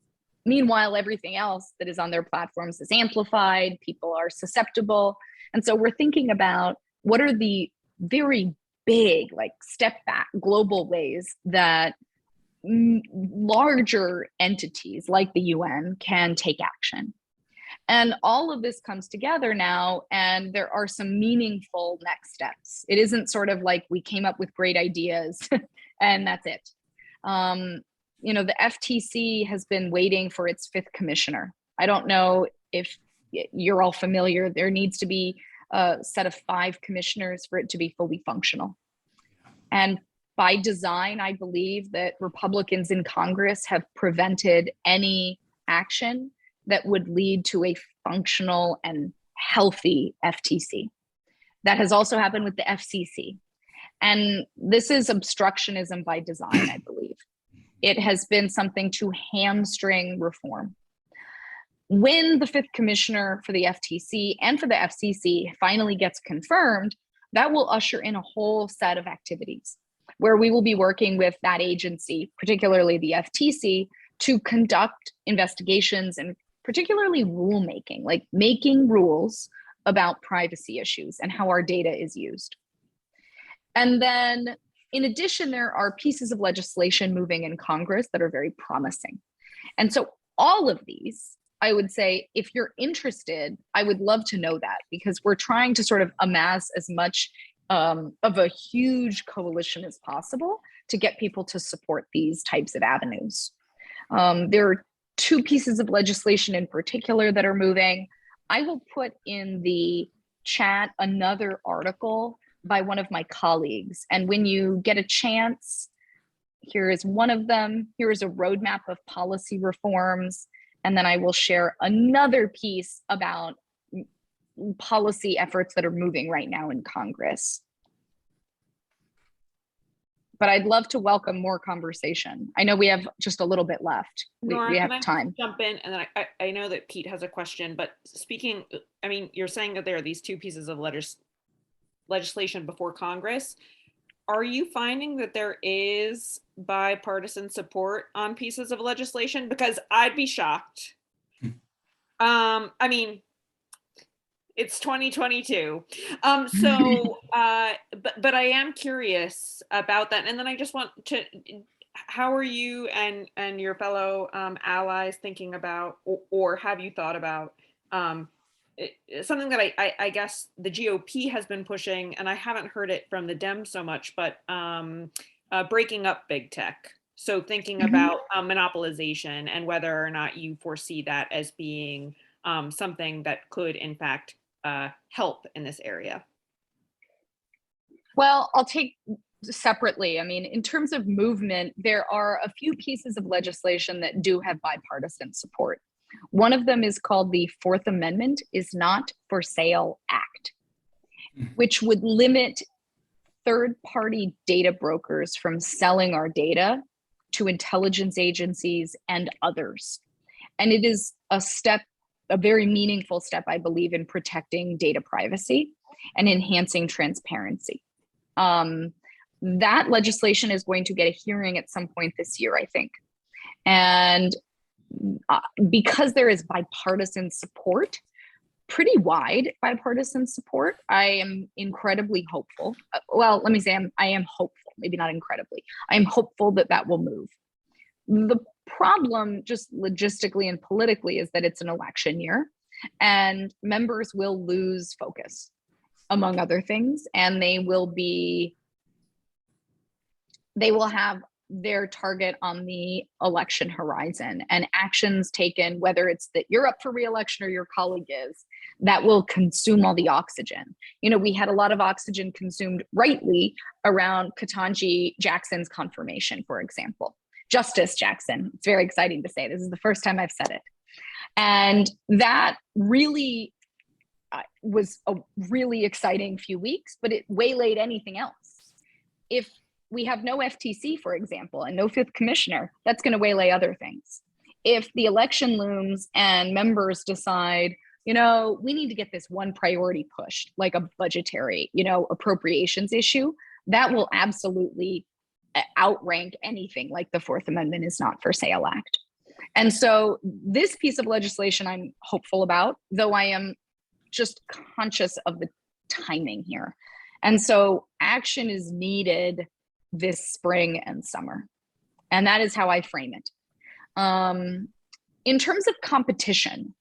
Meanwhile, everything else that is on their platforms is amplified, people are susceptible. And so we're thinking about what are the very big, step back global ways that larger entities like the UN can take action. And all of this comes together now, and there are some meaningful next steps. It isn't sort of like we came up with great ideas and that's it. The FTC has been waiting for its fifth commissioner. I don't know if you're all familiar. There needs to be a set of 5 commissioners for it to be fully functional. And by design, I believe that Republicans in Congress have prevented any action that would lead to a functional and healthy FTC. That has also happened with the FCC. And this is obstructionism by design, I believe. It has been something to hamstring reform. When the 5th commissioner for the FTC and for the FCC finally gets confirmed, that will usher in a whole set of activities where we will be working with that agency, particularly the FTC, to conduct investigations and particularly rulemaking, like making rules about privacy issues and how our data is used. And then in addition, there are pieces of legislation moving in Congress that are very promising. And so all of these, I would say, if you're interested, I would love to know that, because we're trying to sort of amass as much of a huge coalition as possible to get people to support these types of avenues. There are 2 pieces of legislation in particular that are moving. I will put in the chat another article by one of my colleagues. And when you get a chance, here is one of them. Here is a roadmap of policy reforms. And then I will share another piece about policy efforts that are moving right now in Congress. But I'd love to welcome more conversation. I know we have just a little bit left. Nora, we have can I time. Jump in, and then I know that Pete has a question, but speaking, you're saying that there are these 2 pieces of legislation before Congress. Are you finding that there is bipartisan support on pieces of legislation? Because I'd be shocked. It's 2022. But I am curious about that. And then I just want to, how are you and your fellow allies thinking about, or have you thought about something that I guess the GOP has been pushing, and I haven't heard it from the Dems so much, but breaking up big tech. So thinking about monopolization and whether or not you foresee that as being something that could, in fact, help in this area. Well, I'll take separately. I mean, in terms of movement, there are a few pieces of legislation that do have bipartisan support. One of them is called the Fourth Amendment is Not for Sale Act, which would limit third-party data brokers from selling our data to intelligence agencies and others. And it is a step, a very meaningful step, I believe, in protecting data privacy and enhancing transparency. That legislation is going to get a hearing at some point this year, I think. And because there is bipartisan support, pretty wide bipartisan support, I am incredibly hopeful. Well, let me say I am hopeful, maybe not incredibly. I am hopeful that that will move. The problem, just logistically and politically, is that it's an election year and members will lose focus, among other things, and they will have their target on the election horizon, and actions taken, whether it's that you're up for re-election or your colleague is, that will consume all the oxygen. You know, we had a lot of oxygen consumed rightly around Ketanji Jackson's confirmation, for example. Justice Jackson, it's very exciting to say. This is the first time I've said it. And that really was a really exciting few weeks, but it waylaid anything else. If we have no FTC, for example, and no fifth commissioner, that's going to waylay other things. If the election looms and members decide, you know, we need to get this one priority pushed, like a budgetary, you know, appropriations issue, that will absolutely outrank anything like the Fourth Amendment is Not for Sale Act. And so this piece of legislation I'm hopeful about, though I am just conscious of the timing here. And so action is needed this spring and summer. And that is how I frame it. In terms of competition,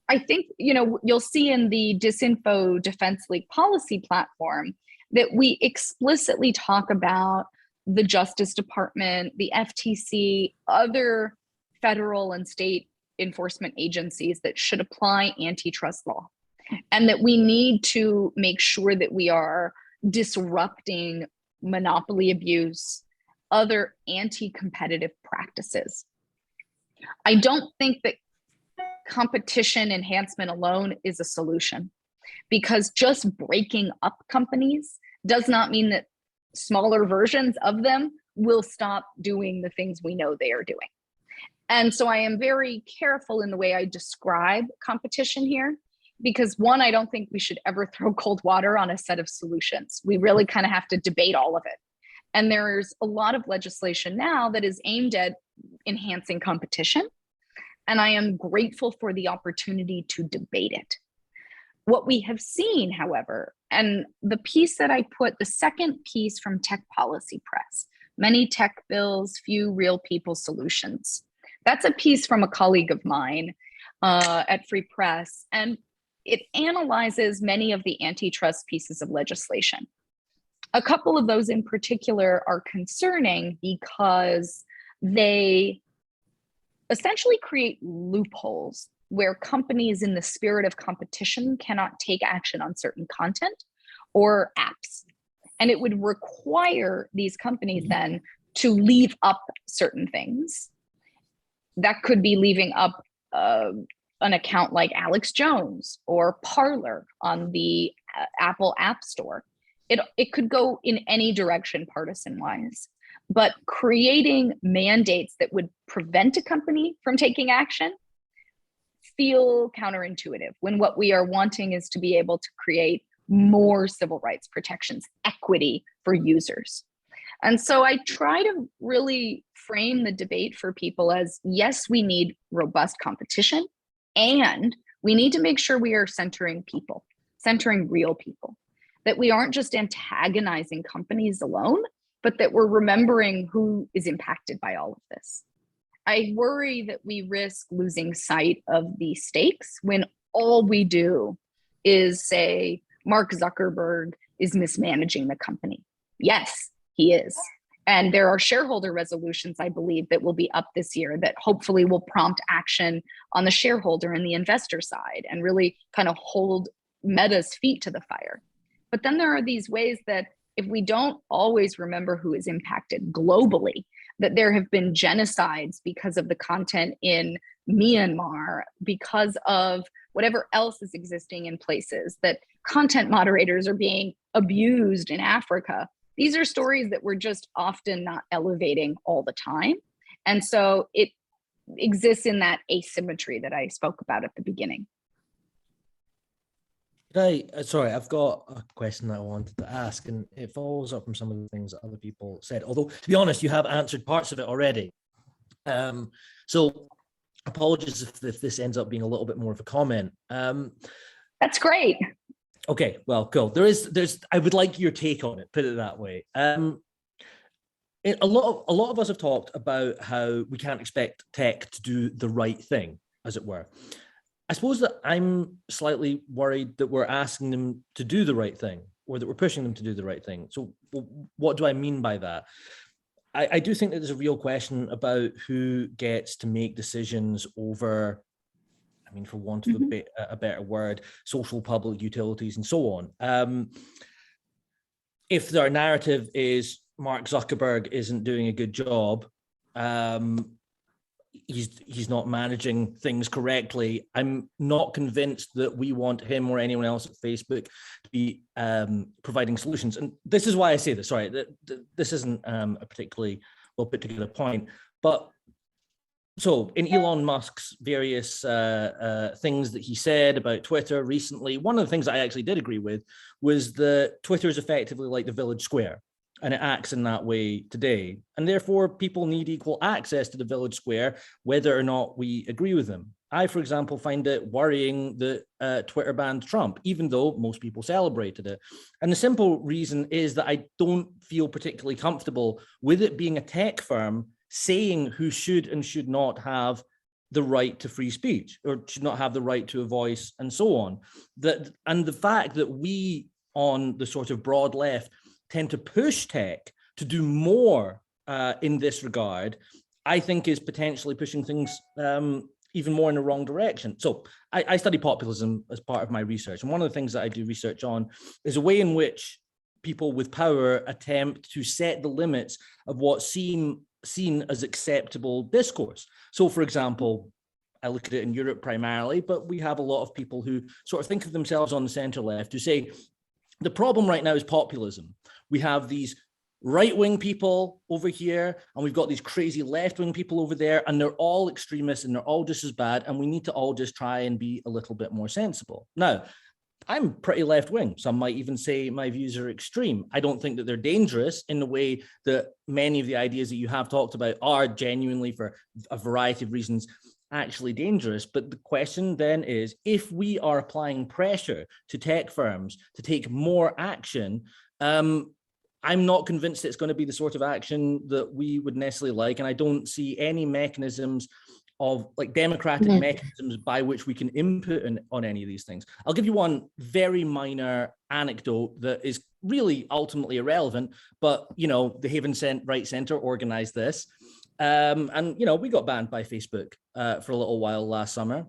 I think, you know, you'll see in the Disinfo Defense League policy platform that we explicitly talk about the Justice Department, the FTC, other federal and state enforcement agencies that should apply antitrust law, and that we need to make sure that we are disrupting monopoly abuse, other anti-competitive practices. I don't think that competition enhancement alone is a solution, because just breaking up companies does not mean that smaller versions of them will stop doing the things we know they are doing. And so I am very careful in the way I describe competition here, because one, I don't think we should ever throw cold water on a set of solutions. We really kind of have to debate all of it. And there's a lot of legislation now that is aimed at enhancing competition. And I am grateful for the opportunity to debate it. What we have seen, however, and the piece that I put, the second piece from Tech Policy Press, many tech bills, few real people solutions. That's a piece from a colleague of mine at Free Press. And it analyzes many of the antitrust pieces of legislation. A couple of those in particular are concerning because they essentially create loopholes where companies in the spirit of competition cannot take action on certain content or apps. And it would require these companies then to leave up certain things. That could be leaving up an account like Alex Jones or Parler on the Apple App Store. It could go in any direction partisan-wise, but creating mandates that would prevent a company from taking action feel counterintuitive, when what we are wanting is to be able to create more civil rights protections, equity for users. And so I try to really frame the debate for people as, yes, we need robust competition, and we need to make sure we are centering people, centering real people, that we aren't just antagonizing companies alone, but that we're remembering who is impacted by all of this. I worry that we risk losing sight of the stakes when all we do is say Mark Zuckerberg is mismanaging the company. Yes, he is. And there are shareholder resolutions, I believe, that will be up this year that hopefully will prompt action on the shareholder and the investor side and really kind of hold Meta's feet to the fire. But then there are these ways that if we don't always remember who is impacted globally, that there have been genocides because of the content in Myanmar, because of whatever else is existing in places, that content moderators are being abused in Africa. These are stories that we're just often not elevating all the time. And so it exists in that asymmetry that I spoke about at the beginning. Sorry, I've got a question that I wanted to ask, and it follows up from some of the things that other people said. Although, to be honest, you have answered parts of it already. So apologies if this ends up being a little bit more of a comment. That's great. Okay, well, cool. I would like your take on it, put it that way. A lot of us have talked about how we can't expect tech to do the right thing, as it were. I suppose that I'm slightly worried that we're asking them to do the right thing, or that we're pushing them to do the right thing. So what do I mean by that? I do think that there's a real question about who gets to make decisions over, I mean, for want of a better word, social public utilities and so on. If their narrative is Mark Zuckerberg isn't doing a good job, he's not managing things correctly, I'm not convinced that we want him or anyone else at Facebook to be providing solutions. And this is why I say this. Sorry, this isn't a particularly well put together point, but so in Elon Musk's various things that he said about Twitter recently, one of the things that I actually did agree with was that Twitter is effectively like the village square, and it acts in that way today. And therefore, people need equal access to the village square, whether or not we agree with them. I, for example, find it worrying that Twitter banned Trump, even though most people celebrated it. And the simple reason is that I don't feel particularly comfortable with it being a tech firm saying who should and should not have the right to free speech or should not have the right to a voice and so on. And the fact that we on the sort of broad left tend to push tech to do more in this regard, I think is potentially pushing things even more in the wrong direction. So I study populism as part of my research. And one of the things that I do research on is a way in which people with power attempt to set the limits of what's seen as acceptable discourse. So, for example, I look at it in Europe primarily, but we have a lot of people who sort of think of themselves on the center left who say, the problem right now is populism. We have these right-wing people over here, and we've got these crazy left-wing people over there, and they're all extremists, and they're all just as bad, and we need to all just try and be a little bit more sensible. Now, I'm pretty left-wing. Some might even say my views are extreme. I don't think that they're dangerous in the way that many of the ideas that you have talked about are genuinely, for a variety of reasons, actually dangerous. But the question then is, if we are applying pressure to tech firms to take more action, I'm not convinced it's going to be the sort of action that we would necessarily like. And I don't see any mechanisms of like democratic mechanisms by which we can input on any of these things. I'll give you one very minor anecdote that is really ultimately irrelevant, but the Haven Right Center organized this. And we got banned by Facebook for a little while last summer.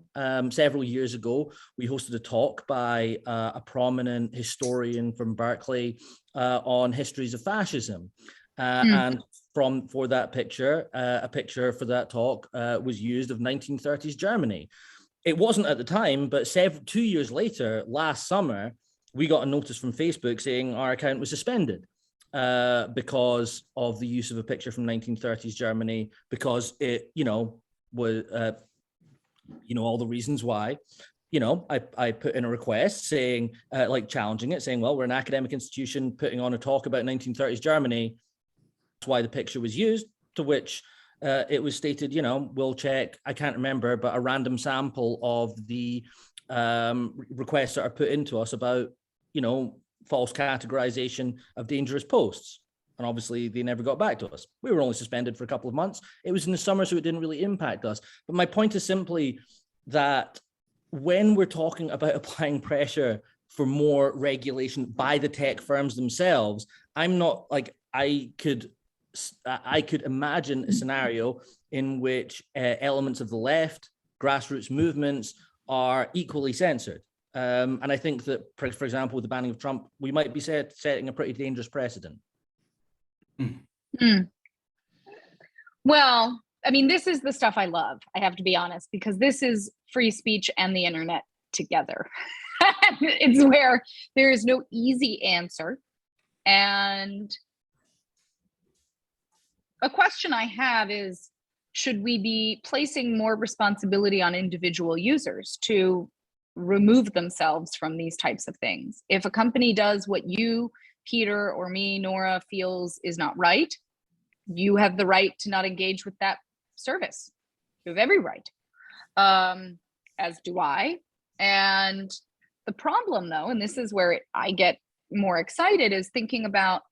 Several years ago, we hosted a talk by a prominent historian from Berkeley on histories of fascism. And for that picture, a picture for that talk was used of 1930s Germany. It wasn't at the time, but 2 years later, last summer, we got a notice from Facebook saying our account was suspended because of the use of a picture from 1930s Germany, because it, was, all the reasons why. I put in a request saying, challenging it, saying, well, we're an academic institution putting on a talk about 1930s Germany. That's why the picture was used, to which it was stated, we'll check, I can't remember, but a random sample of the requests that are put into us about, false categorization of dangerous posts. And obviously they never got back to us. We were only suspended for a couple of months. It was in the summer, so it didn't really impact us. But my point is simply that when we're talking about applying pressure for more regulation by the tech firms themselves, I'm not like, I could imagine a scenario in which elements of the left, grassroots movements are equally censored. And I think that, for example, with the banning of Trump, we might be setting a pretty dangerous precedent. Well, I mean, this is the stuff I love, I have to be honest, because this is free speech and the internet together. It's where there is no easy answer. And a question I have is, should we be placing more responsibility on individual users to remove themselves from these types of things? If a company does what you, Peter, or me, Nora, feels is not right, you have the right to not engage with that service. You have every right, as do I. And the problem, though, and this is where I get more excited, is thinking about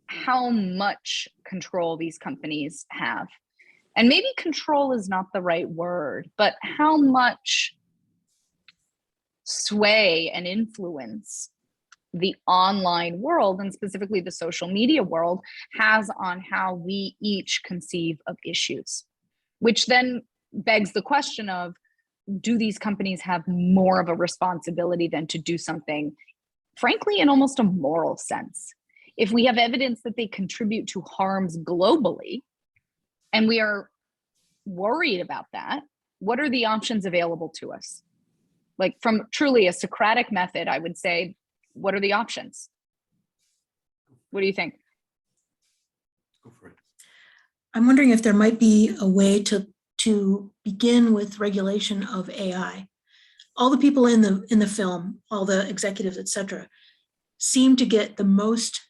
how much control these companies have. And maybe control is not the right word, but how much sway and influence the online world, and specifically the social media world, has on how we each conceive of issues, which then begs the question of, do these companies have more of a responsibility than to do something, frankly, in almost a moral sense? If we have evidence that they contribute to harms globally, and we are worried about that, what are the options available to us? Like, from truly a Socratic method, I would say, what are the options? What do you think? Go for it. I'm wondering if there might be a way to begin with regulation of AI. All the people in the film, all the executives, et cetera, seem to get the most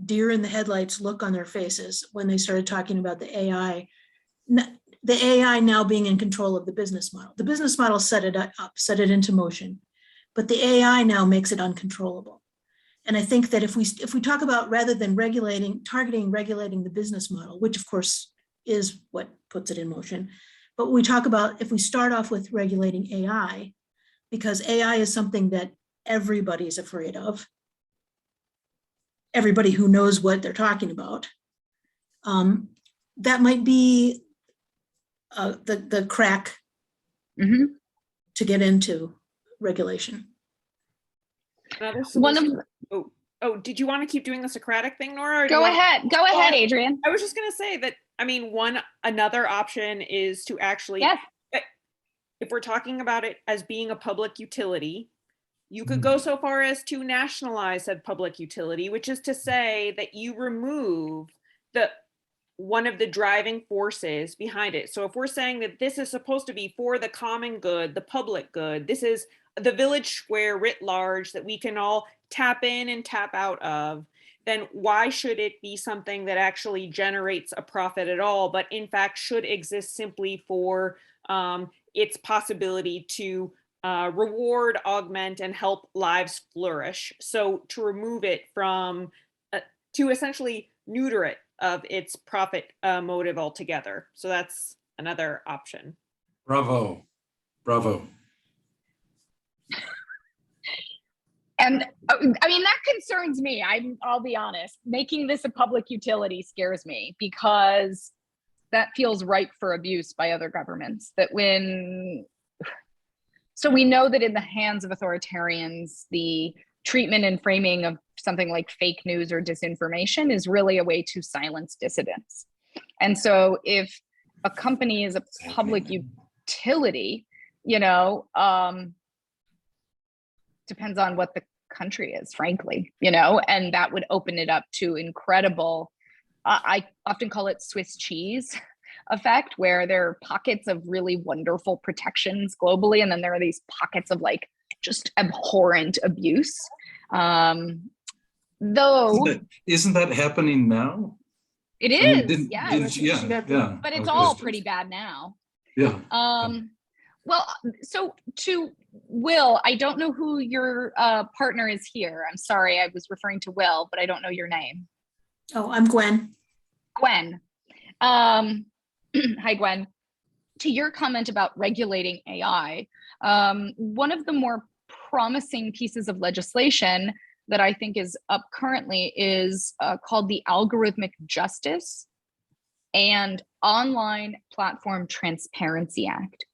deer in the headlights look on their faces when they started talking about the AI now being in control of the business model. The business model set it up, set it into motion, but the AI now makes it uncontrollable. And I think that if we talk about, rather than regulating the business model, which of course is what puts it in motion, but we talk about, if we start off with regulating AI, because AI is something that everybody's afraid of, everybody who knows what they're talking about, that might be the crack to get into regulation. One of did you want to keep doing the Socratic thing, Nora? Go ahead, Adrian. I was just going to say that, I mean, another option is to actually, Yes. If we're talking about it as being a public utility, you could go so far as to nationalize said public utility, which is to say that you remove one of the driving forces behind it. So if we're saying that this is supposed to be for the common good, the public good, this is the village square writ large that we can all tap in and tap out of, then why should it be something that actually generates a profit at all, but in fact should exist simply for its possibility to reward, augment, and help lives flourish? So to remove it from, to essentially neuter it of its profit motive altogether. So that's another option. Bravo. And I mean, that concerns me. I'll be honest. Making this a public utility scares me, because that feels ripe for abuse by other governments. So we know that in the hands of authoritarians, the treatment and framing of something like fake news or disinformation is really a way to silence dissidents. And so if a company is a public utility, depends on what the country is, frankly, and that would open it up to incredible, I often call it Swiss cheese effect, where there are pockets of really wonderful protections globally, and then there are these pockets of like just abhorrent abuse. Though isn't that happening now? It is, yeah, but it's all pretty bad now. Yeah. Well, so to Will, I don't know who your partner is here. I'm sorry, I was referring to Will, but I don't know your name. Oh, I'm Gwen. Gwen. Hi, Gwen. To your comment about regulating AI, one of the more promising pieces of legislation that I think is up currently is called the Algorithmic Justice and Online Platform Transparency Act,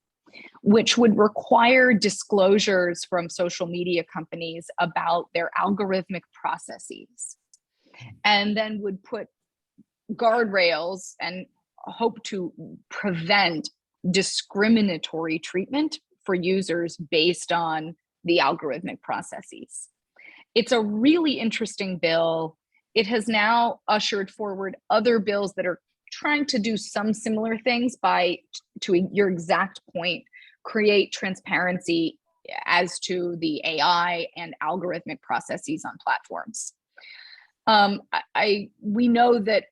which would require disclosures from social media companies about their algorithmic processes, and then would put guardrails and hope to prevent discriminatory treatment for users based on the algorithmic processes. It's a really interesting bill. It has now ushered forward other bills that are trying to do some similar things by, to your exact point, create transparency as to the AI and algorithmic processes on platforms. We know that,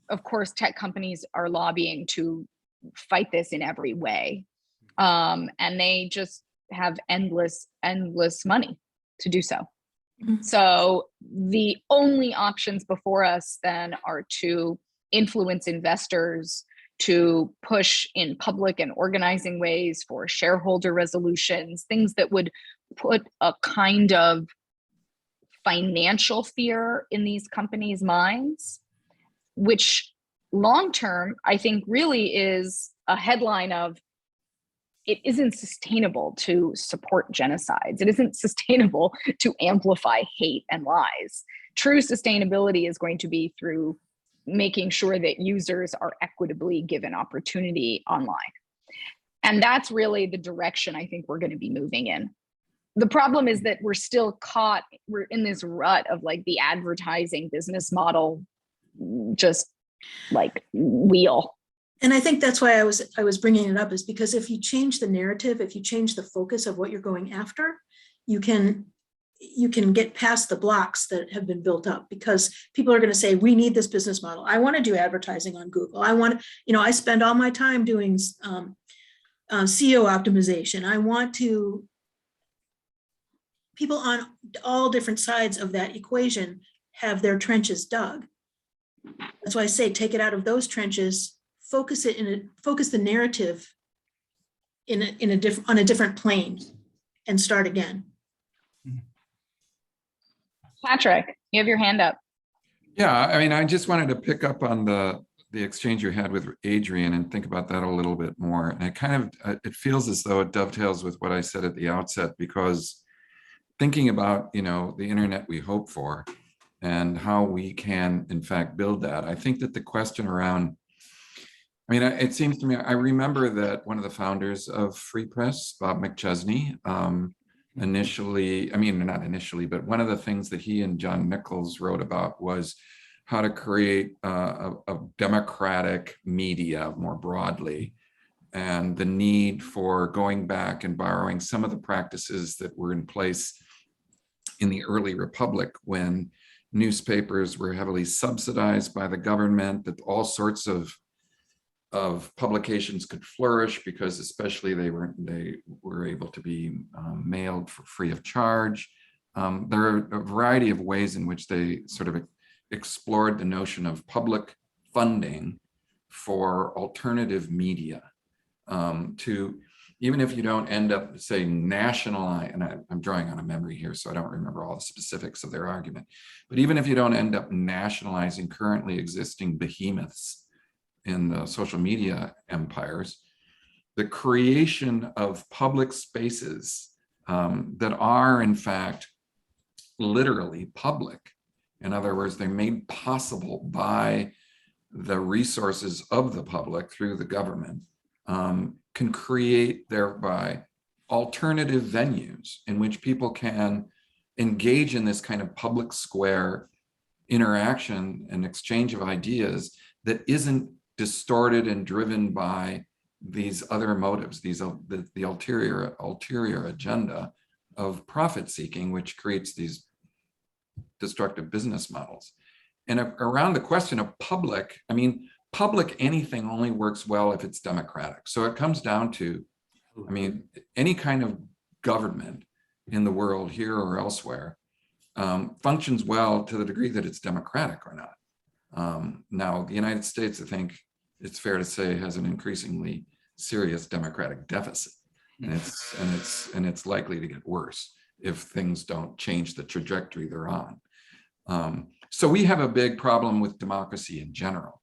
of course, tech companies are lobbying to fight this in every way. And they just have endless money to do so. So the only options before us then are to influence investors, to push in public and organizing ways for shareholder resolutions, things that would put a kind of financial fear in these companies' minds, which long-term, I think really is a headline of, it isn't sustainable to support genocides. It isn't sustainable to amplify hate and lies. True sustainability is going to be through making sure that users are equitably given opportunity online. And that's really the direction I think we're going to be moving in. The problem is that we're still caught, we're in this rut of like the advertising business model, just like wheel. And I think that's why I was bringing it up, is because if you change the narrative, if you change the focus of what you're going after, you can get past the blocks that have been built up, because people are going to say, we need this business model. I want to do advertising on Google. I want, I spend all my time doing SEO optimization. I want to, people on all different sides of that equation have their trenches dug. That's why I say, take it out of those trenches, focus the narrative on a different plane, and start again. Patrick, you have your hand up. Yeah, I mean, I just wanted to pick up on the exchange you had with Adrian and think about that a little bit more. And it kind of, it feels as though it dovetails with what I said at the outset, because thinking about, the internet we hope for and how we can, in fact, build that. I think that the question around, it seems to me, I remember that one of the founders of Free Press, Bob McChesney, not initially, but one of the things that he and John Nichols wrote about was how to create a democratic media more broadly, and the need for going back and borrowing some of the practices that were in place in the early republic, when newspapers were heavily subsidized by the government, that all sorts of publications could flourish because especially they were able to be mailed for free of charge. There are a variety of ways in which they sort of explored the notion of public funding for alternative media, to, even if you don't end up, say, nationalize, and I'm drawing on a memory here, so I don't remember all the specifics of their argument, but even if you don't end up nationalizing currently existing behemoths in the social media empires, the creation of public spaces that are, in fact, literally public. In other words, they're made possible by the resources of the public through the government, can create thereby alternative venues in which people can engage in this kind of public square interaction and exchange of ideas that isn't distorted and driven by these other motives, the ulterior agenda of profit seeking, which creates these destructive business models. And around the question of public, public anything only works well if it's democratic. So it comes down to, any kind of government in the world, here or elsewhere, functions well to the degree that it's democratic or not. Now, the United States, I think it's fair to say, has an increasingly serious democratic deficit, and it's likely to get worse if things don't change the trajectory they're on. So we have a big problem with democracy in general.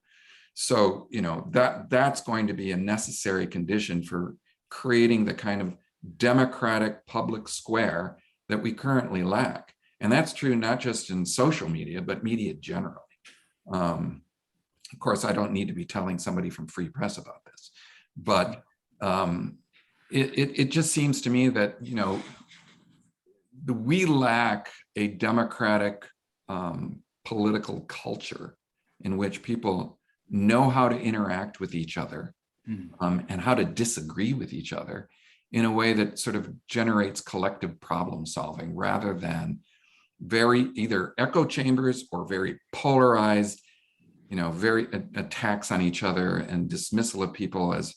So, you know, that's going to be a necessary condition for creating the kind of democratic public square that we currently lack. And that's true not just in social media, but media generally. Of course, I don't need to be telling somebody from Free Press about this, but it just seems to me that, you know, we lack a democratic political culture in which people know how to interact with each other and how to disagree with each other in a way that sort of generates collective problem solving, rather than very either echo chambers or very polarized, you know, very attacks on each other and dismissal of people as,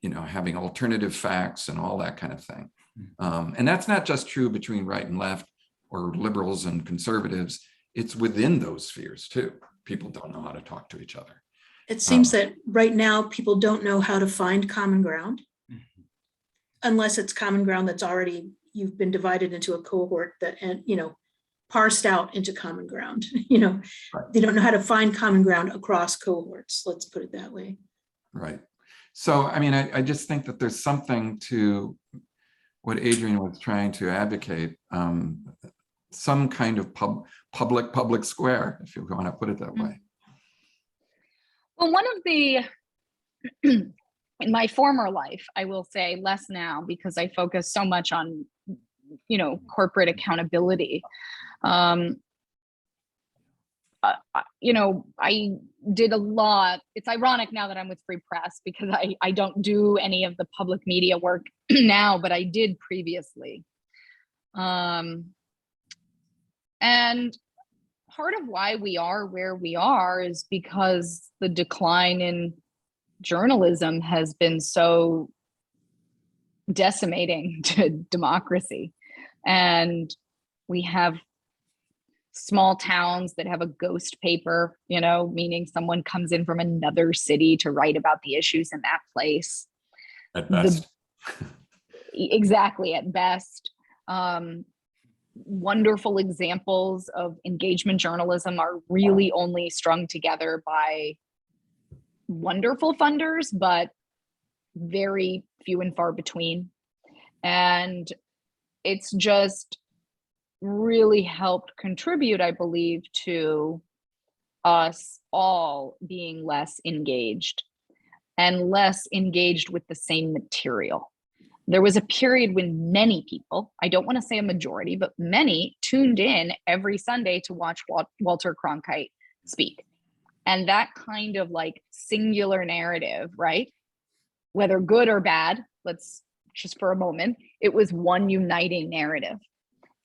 you know, having alternative facts and all that kind of thing. And that's not just true between right and left or liberals and conservatives. It's within those spheres too. People don't know how to talk to each other. It seems that right now people don't know how to find common ground, unless it's common ground that's already, you've been divided into a cohort that, and, you know, parsed out into common ground. You know, Right. They don't know how to find common ground across cohorts. Let's put it that way. Right. So, I mean, I just think that there's something to what Adrian was trying to advocate, some kind of public square, if you want to put it that way. Well, one of the, in my former life, I will say less now because I focus so much on, you know, corporate accountability. You know, I did a lot. It's ironic now that I'm with Free Press because I don't do any of the public media work now, but I did previously. And part of why we are where we are is because the decline in journalism has been so decimating to democracy. And we have small towns that have a ghost paper, you know, meaning someone comes in from another city to write about the issues in that place. At best. Exactly, at best. Wonderful examples of engagement journalism are really only strung together by wonderful funders, but very few and far between. And it's just really helped contribute, I believe, to us all being less engaged and less engaged with the same material. There was a period when many people, I don't want to say a majority, but many tuned in every Sunday to watch Walter Cronkite speak. And that kind of like singular narrative, right? Whether good or bad, let's just for a moment, it was one uniting narrative.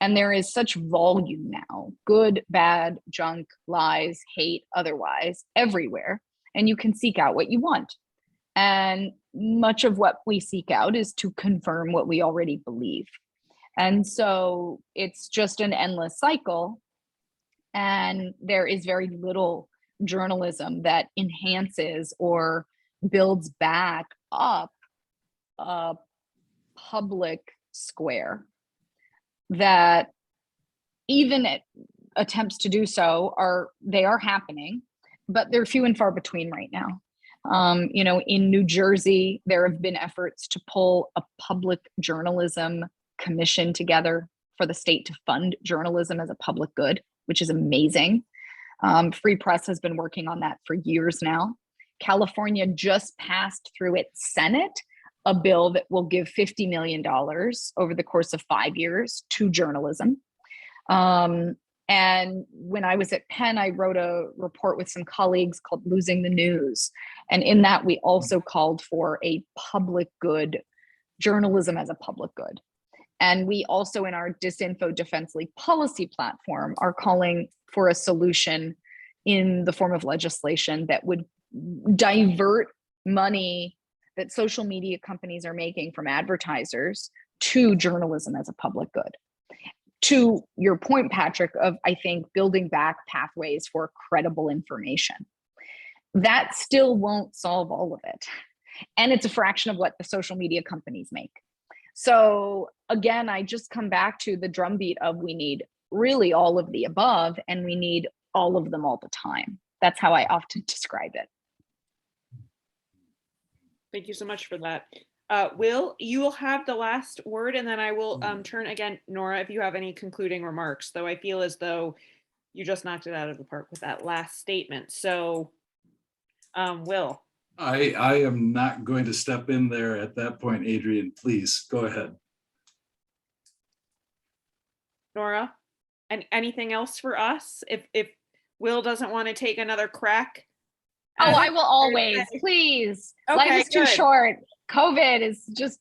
And there is such volume now, good, bad, junk, lies, hate, otherwise, everywhere. And you can seek out what you want. And much of what we seek out is to confirm what we already believe. And so it's just an endless cycle. And there is very little journalism that enhances or builds back up a public square that even attempts to do so are happening, but they're few and far between right now. You know, in New Jersey, there have been efforts to pull a public journalism commission together for the state to fund journalism as a public good, which is amazing. Free Press has been working on that for years now. California just passed through its Senate a bill that will give $50 million over the course of 5 years to journalism. And when I was at Penn, I wrote a report with some colleagues called Losing the News. And in that, we also called for a public good, journalism as a public good. And we also, in our Disinfo Defense League policy platform, are calling for a solution in the form of legislation that would divert money that social media companies are making from advertisers to journalism as a public good. to your point, Patrick, of I think building back pathways for credible information. That still won't solve all of it. And it's a fraction of what the social media companies make. So again, I just come back to the drumbeat of we need really all of the above, and we need all of them all the time. That's how I often describe it. Thank you so much for that. Will, you will have the last word, and then I will turn again, Nora, if you have any concluding remarks, though I feel as though you just knocked it out of the park with that last statement. So, Will. I am not going to step in there at that point, Adrian. Please go ahead. Nora, and anything else for us? If Will doesn't want to take another crack. Oh, I will always, please. Life is too short. COVID is just,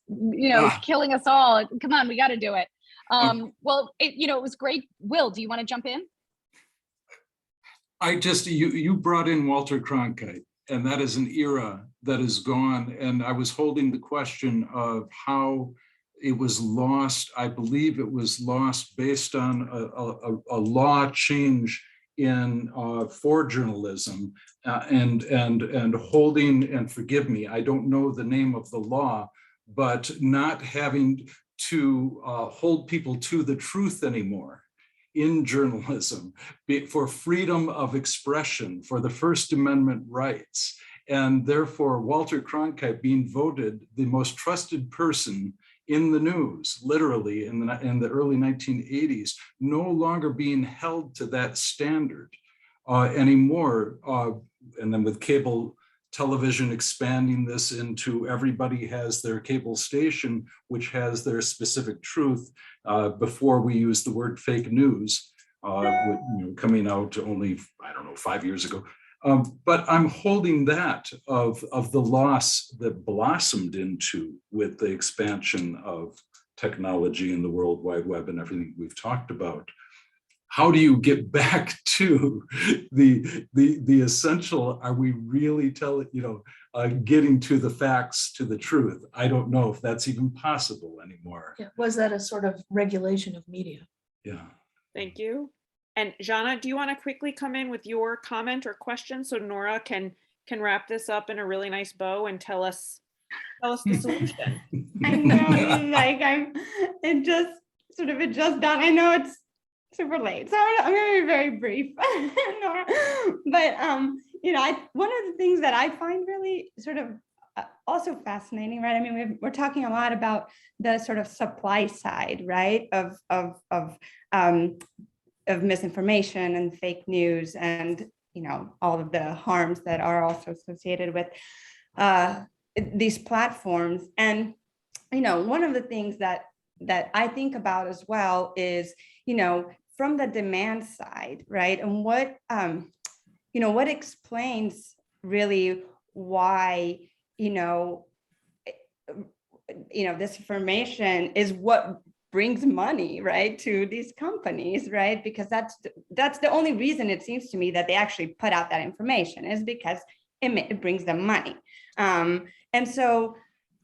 killing us all. Come on, we got to do it. Well, it was great. Will, do you want to jump in? You brought in Walter Cronkite, and that is an era that is gone. And I was holding the question of how it was lost. I believe it was lost based on a law change in for journalism and holding, and forgive me, I don't know the name of the law, but not having to hold people to the truth anymore in journalism for freedom of expression, for the First Amendment rights. And therefore, Walter Cronkite being voted the most trusted person in the news, literally in the early 1980s, no longer being held to that standard anymore. And then with cable television expanding this into everybody has their cable station, which has their specific truth. Before we used the word fake news, coming out only, 5 years ago. But I'm holding that of the loss that blossomed into with the expansion of technology and the World Wide Web and everything we've talked about. How do you get back to the essential? Are we really getting to the facts, to the truth? I don't know if that's even possible anymore. Yeah. Was that a sort of regulation of media? Yeah. Thank you. And Jana, do you want to quickly come in with your comment or question so Nora can wrap this up in a really nice bow and tell us the solution? I know, it just done. I know it's super late, so I'm going to be very brief, Nora. But one of the things that I find really sort of also fascinating, right? I mean, we're talking a lot about the sort of supply side, right, of misinformation and fake news, and all of the harms that are also associated with these platforms. And one of the things that I think about as well is from the demand side, right, and what explains really why this information is what brings money, right, to these companies, right? Because that's the only reason it seems to me that they actually put out that information, is because it brings them money. And so,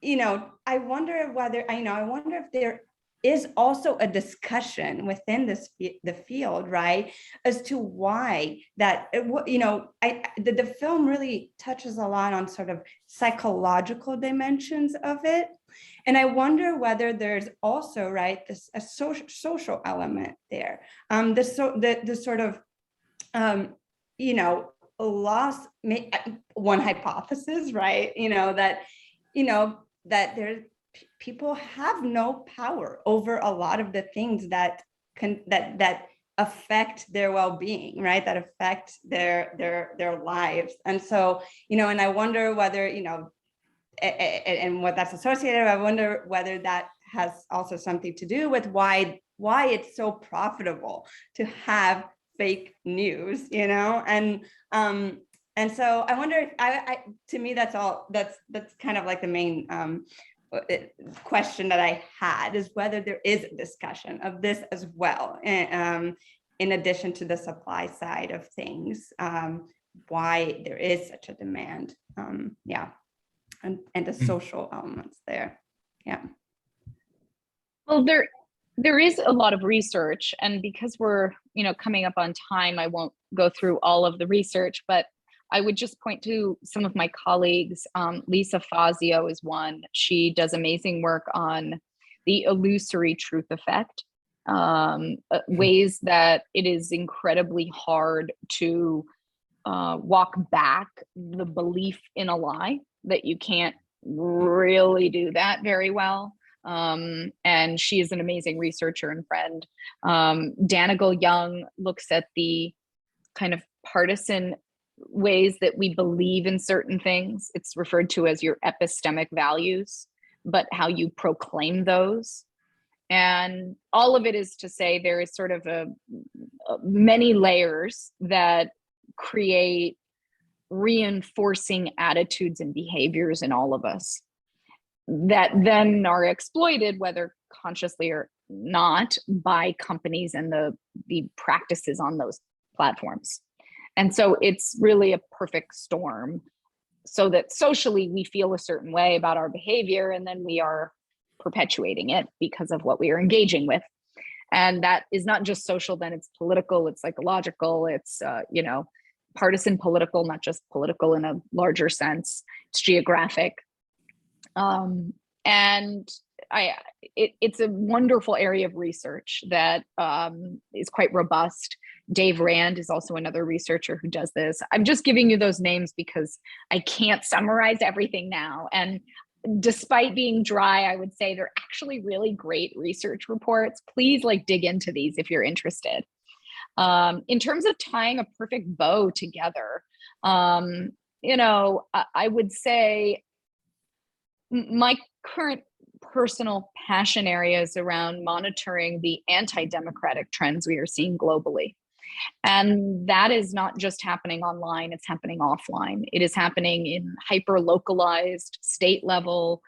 I wonder if there is also a discussion within the field, right, as to why that, the film really touches a lot on sort of psychological dimensions of it. And I wonder whether there's also, right, a social element there. The sort of, loss, one hypothesis, right, that there's people have no power over a lot of the things that affect their well-being, right, that affect their lives. And so, and I wonder whether, and what that's associated with, I wonder whether that has also something to do with why it's so profitable to have fake news, and so I wonder, to me, that's kind of like the main question that I had, is whether there is a discussion of this as well, in addition to the supply side of things, why there is such a demand, and the social elements there. Yeah. Well, There is a lot of research, and because we're, coming up on time, I won't go through all of the research, but I would just point to some of my colleagues. Lisa Fazio is one. She does amazing work on the illusory truth effect, ways that it is incredibly hard to walk back the belief in a lie, that you can't really do that very well. And she is an amazing researcher and friend. Danigal Young looks at the kind of partisan ways that we believe in certain things. It's referred to as your epistemic values, but how you proclaim those. And all of it is to say there is sort of a many layers that create reinforcing attitudes and behaviors in all of us that then are exploited, whether consciously or not, by companies and the practices on those platforms. And so it's really a perfect storm, so that socially we feel a certain way about our behavior, and then we are perpetuating it because of what we are engaging with. And that is not just social, then it's political, it's psychological, it's partisan political, not just political in a larger sense, it's geographic. And it's a wonderful area of research that is quite robust. Dave Rand is also another researcher who does this. I'm just giving you those names because I can't summarize everything now. And despite being dry, I would say they're actually really great research reports. Please dig into these if you're interested. In terms of tying a perfect bow together, I would say my current personal passion areas around monitoring the anti-democratic trends we are seeing globally. And that is not just happening online, it's happening offline. It is happening in hyper-localized state level,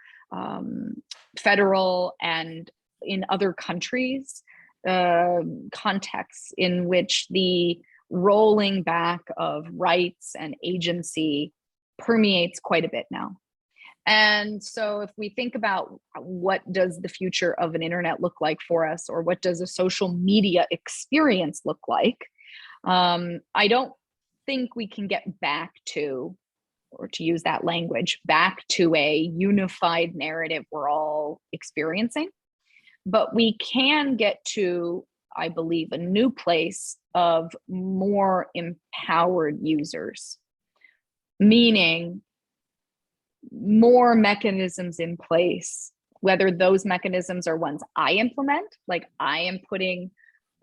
federal, and in other countries, contexts in which the rolling back of rights and agency permeates quite a bit now. And so if we think about what does the future of an internet look like for us, or what does a social media experience look like, I don't think we can get back to, or to use that language, back to a unified narrative we're all experiencing. But we can get to, I believe, a new place of more empowered users, meaning more mechanisms in place, whether those mechanisms are ones I implement, like I am putting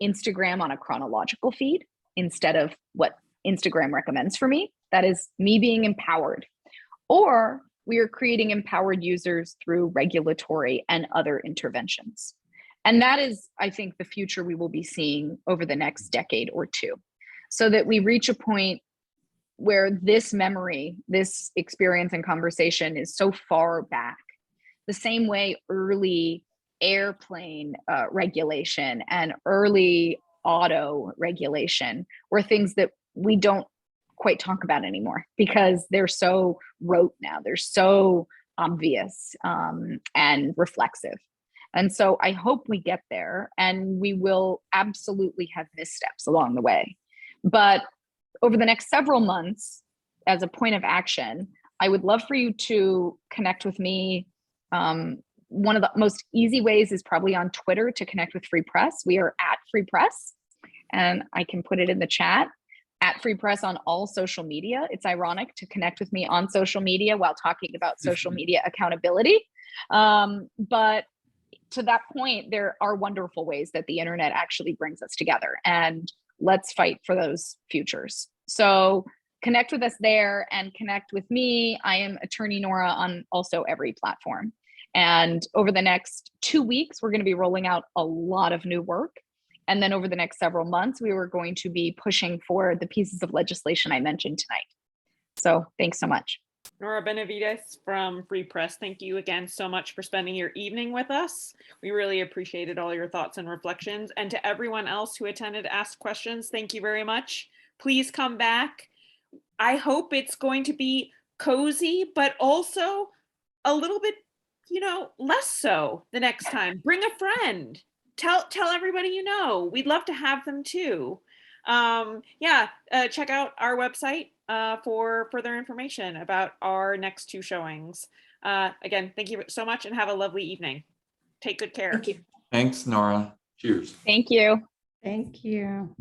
Instagram on a chronological feed instead of what Instagram recommends for me. That is me being empowered. Or we are creating empowered users through regulatory and other interventions. And that is, I think, the future we will be seeing over the next decade or two, so that we reach a point where this memory, this experience and conversation is so far back. The same way early airplane regulation and early auto regulation were things that we don't quite talk about anymore because they're so rote now. They're so obvious and reflexive. And so I hope we get there, and we will absolutely have missteps along the way. But over the next several months, as a point of action, I would love for you to connect with me. One of the most easy ways is probably on Twitter to connect with Free Press. We are at Free Press, and I can put it in the chat, at Free Press on all social media. It's ironic to connect with me on social media while talking about social media accountability. But to that point, there are wonderful ways that the internet actually brings us together, and let's fight for those futures. So connect with us there and connect with me. I am Attorney Nora on also every platform. And over the next 2 weeks, we're going to be rolling out a lot of new work. And then over the next several months, we were going to be pushing for the pieces of legislation I mentioned tonight. So thanks so much. Nora Benavidez from Free Press, thank you again so much for spending your evening with us. We really appreciated all your thoughts and reflections. And to everyone else who attended, asked questions, thank you very much. Please come back. I hope it's going to be cozy, but also a little bit, less so the next time. Bring a friend. tell everybody you know. We'd love to have them too. Check out our website for further information about our next 2 showings. Again, thank you so much and have a lovely evening. Take good care. Thank you. Thanks, Nora. Cheers. Thank you. Thank you.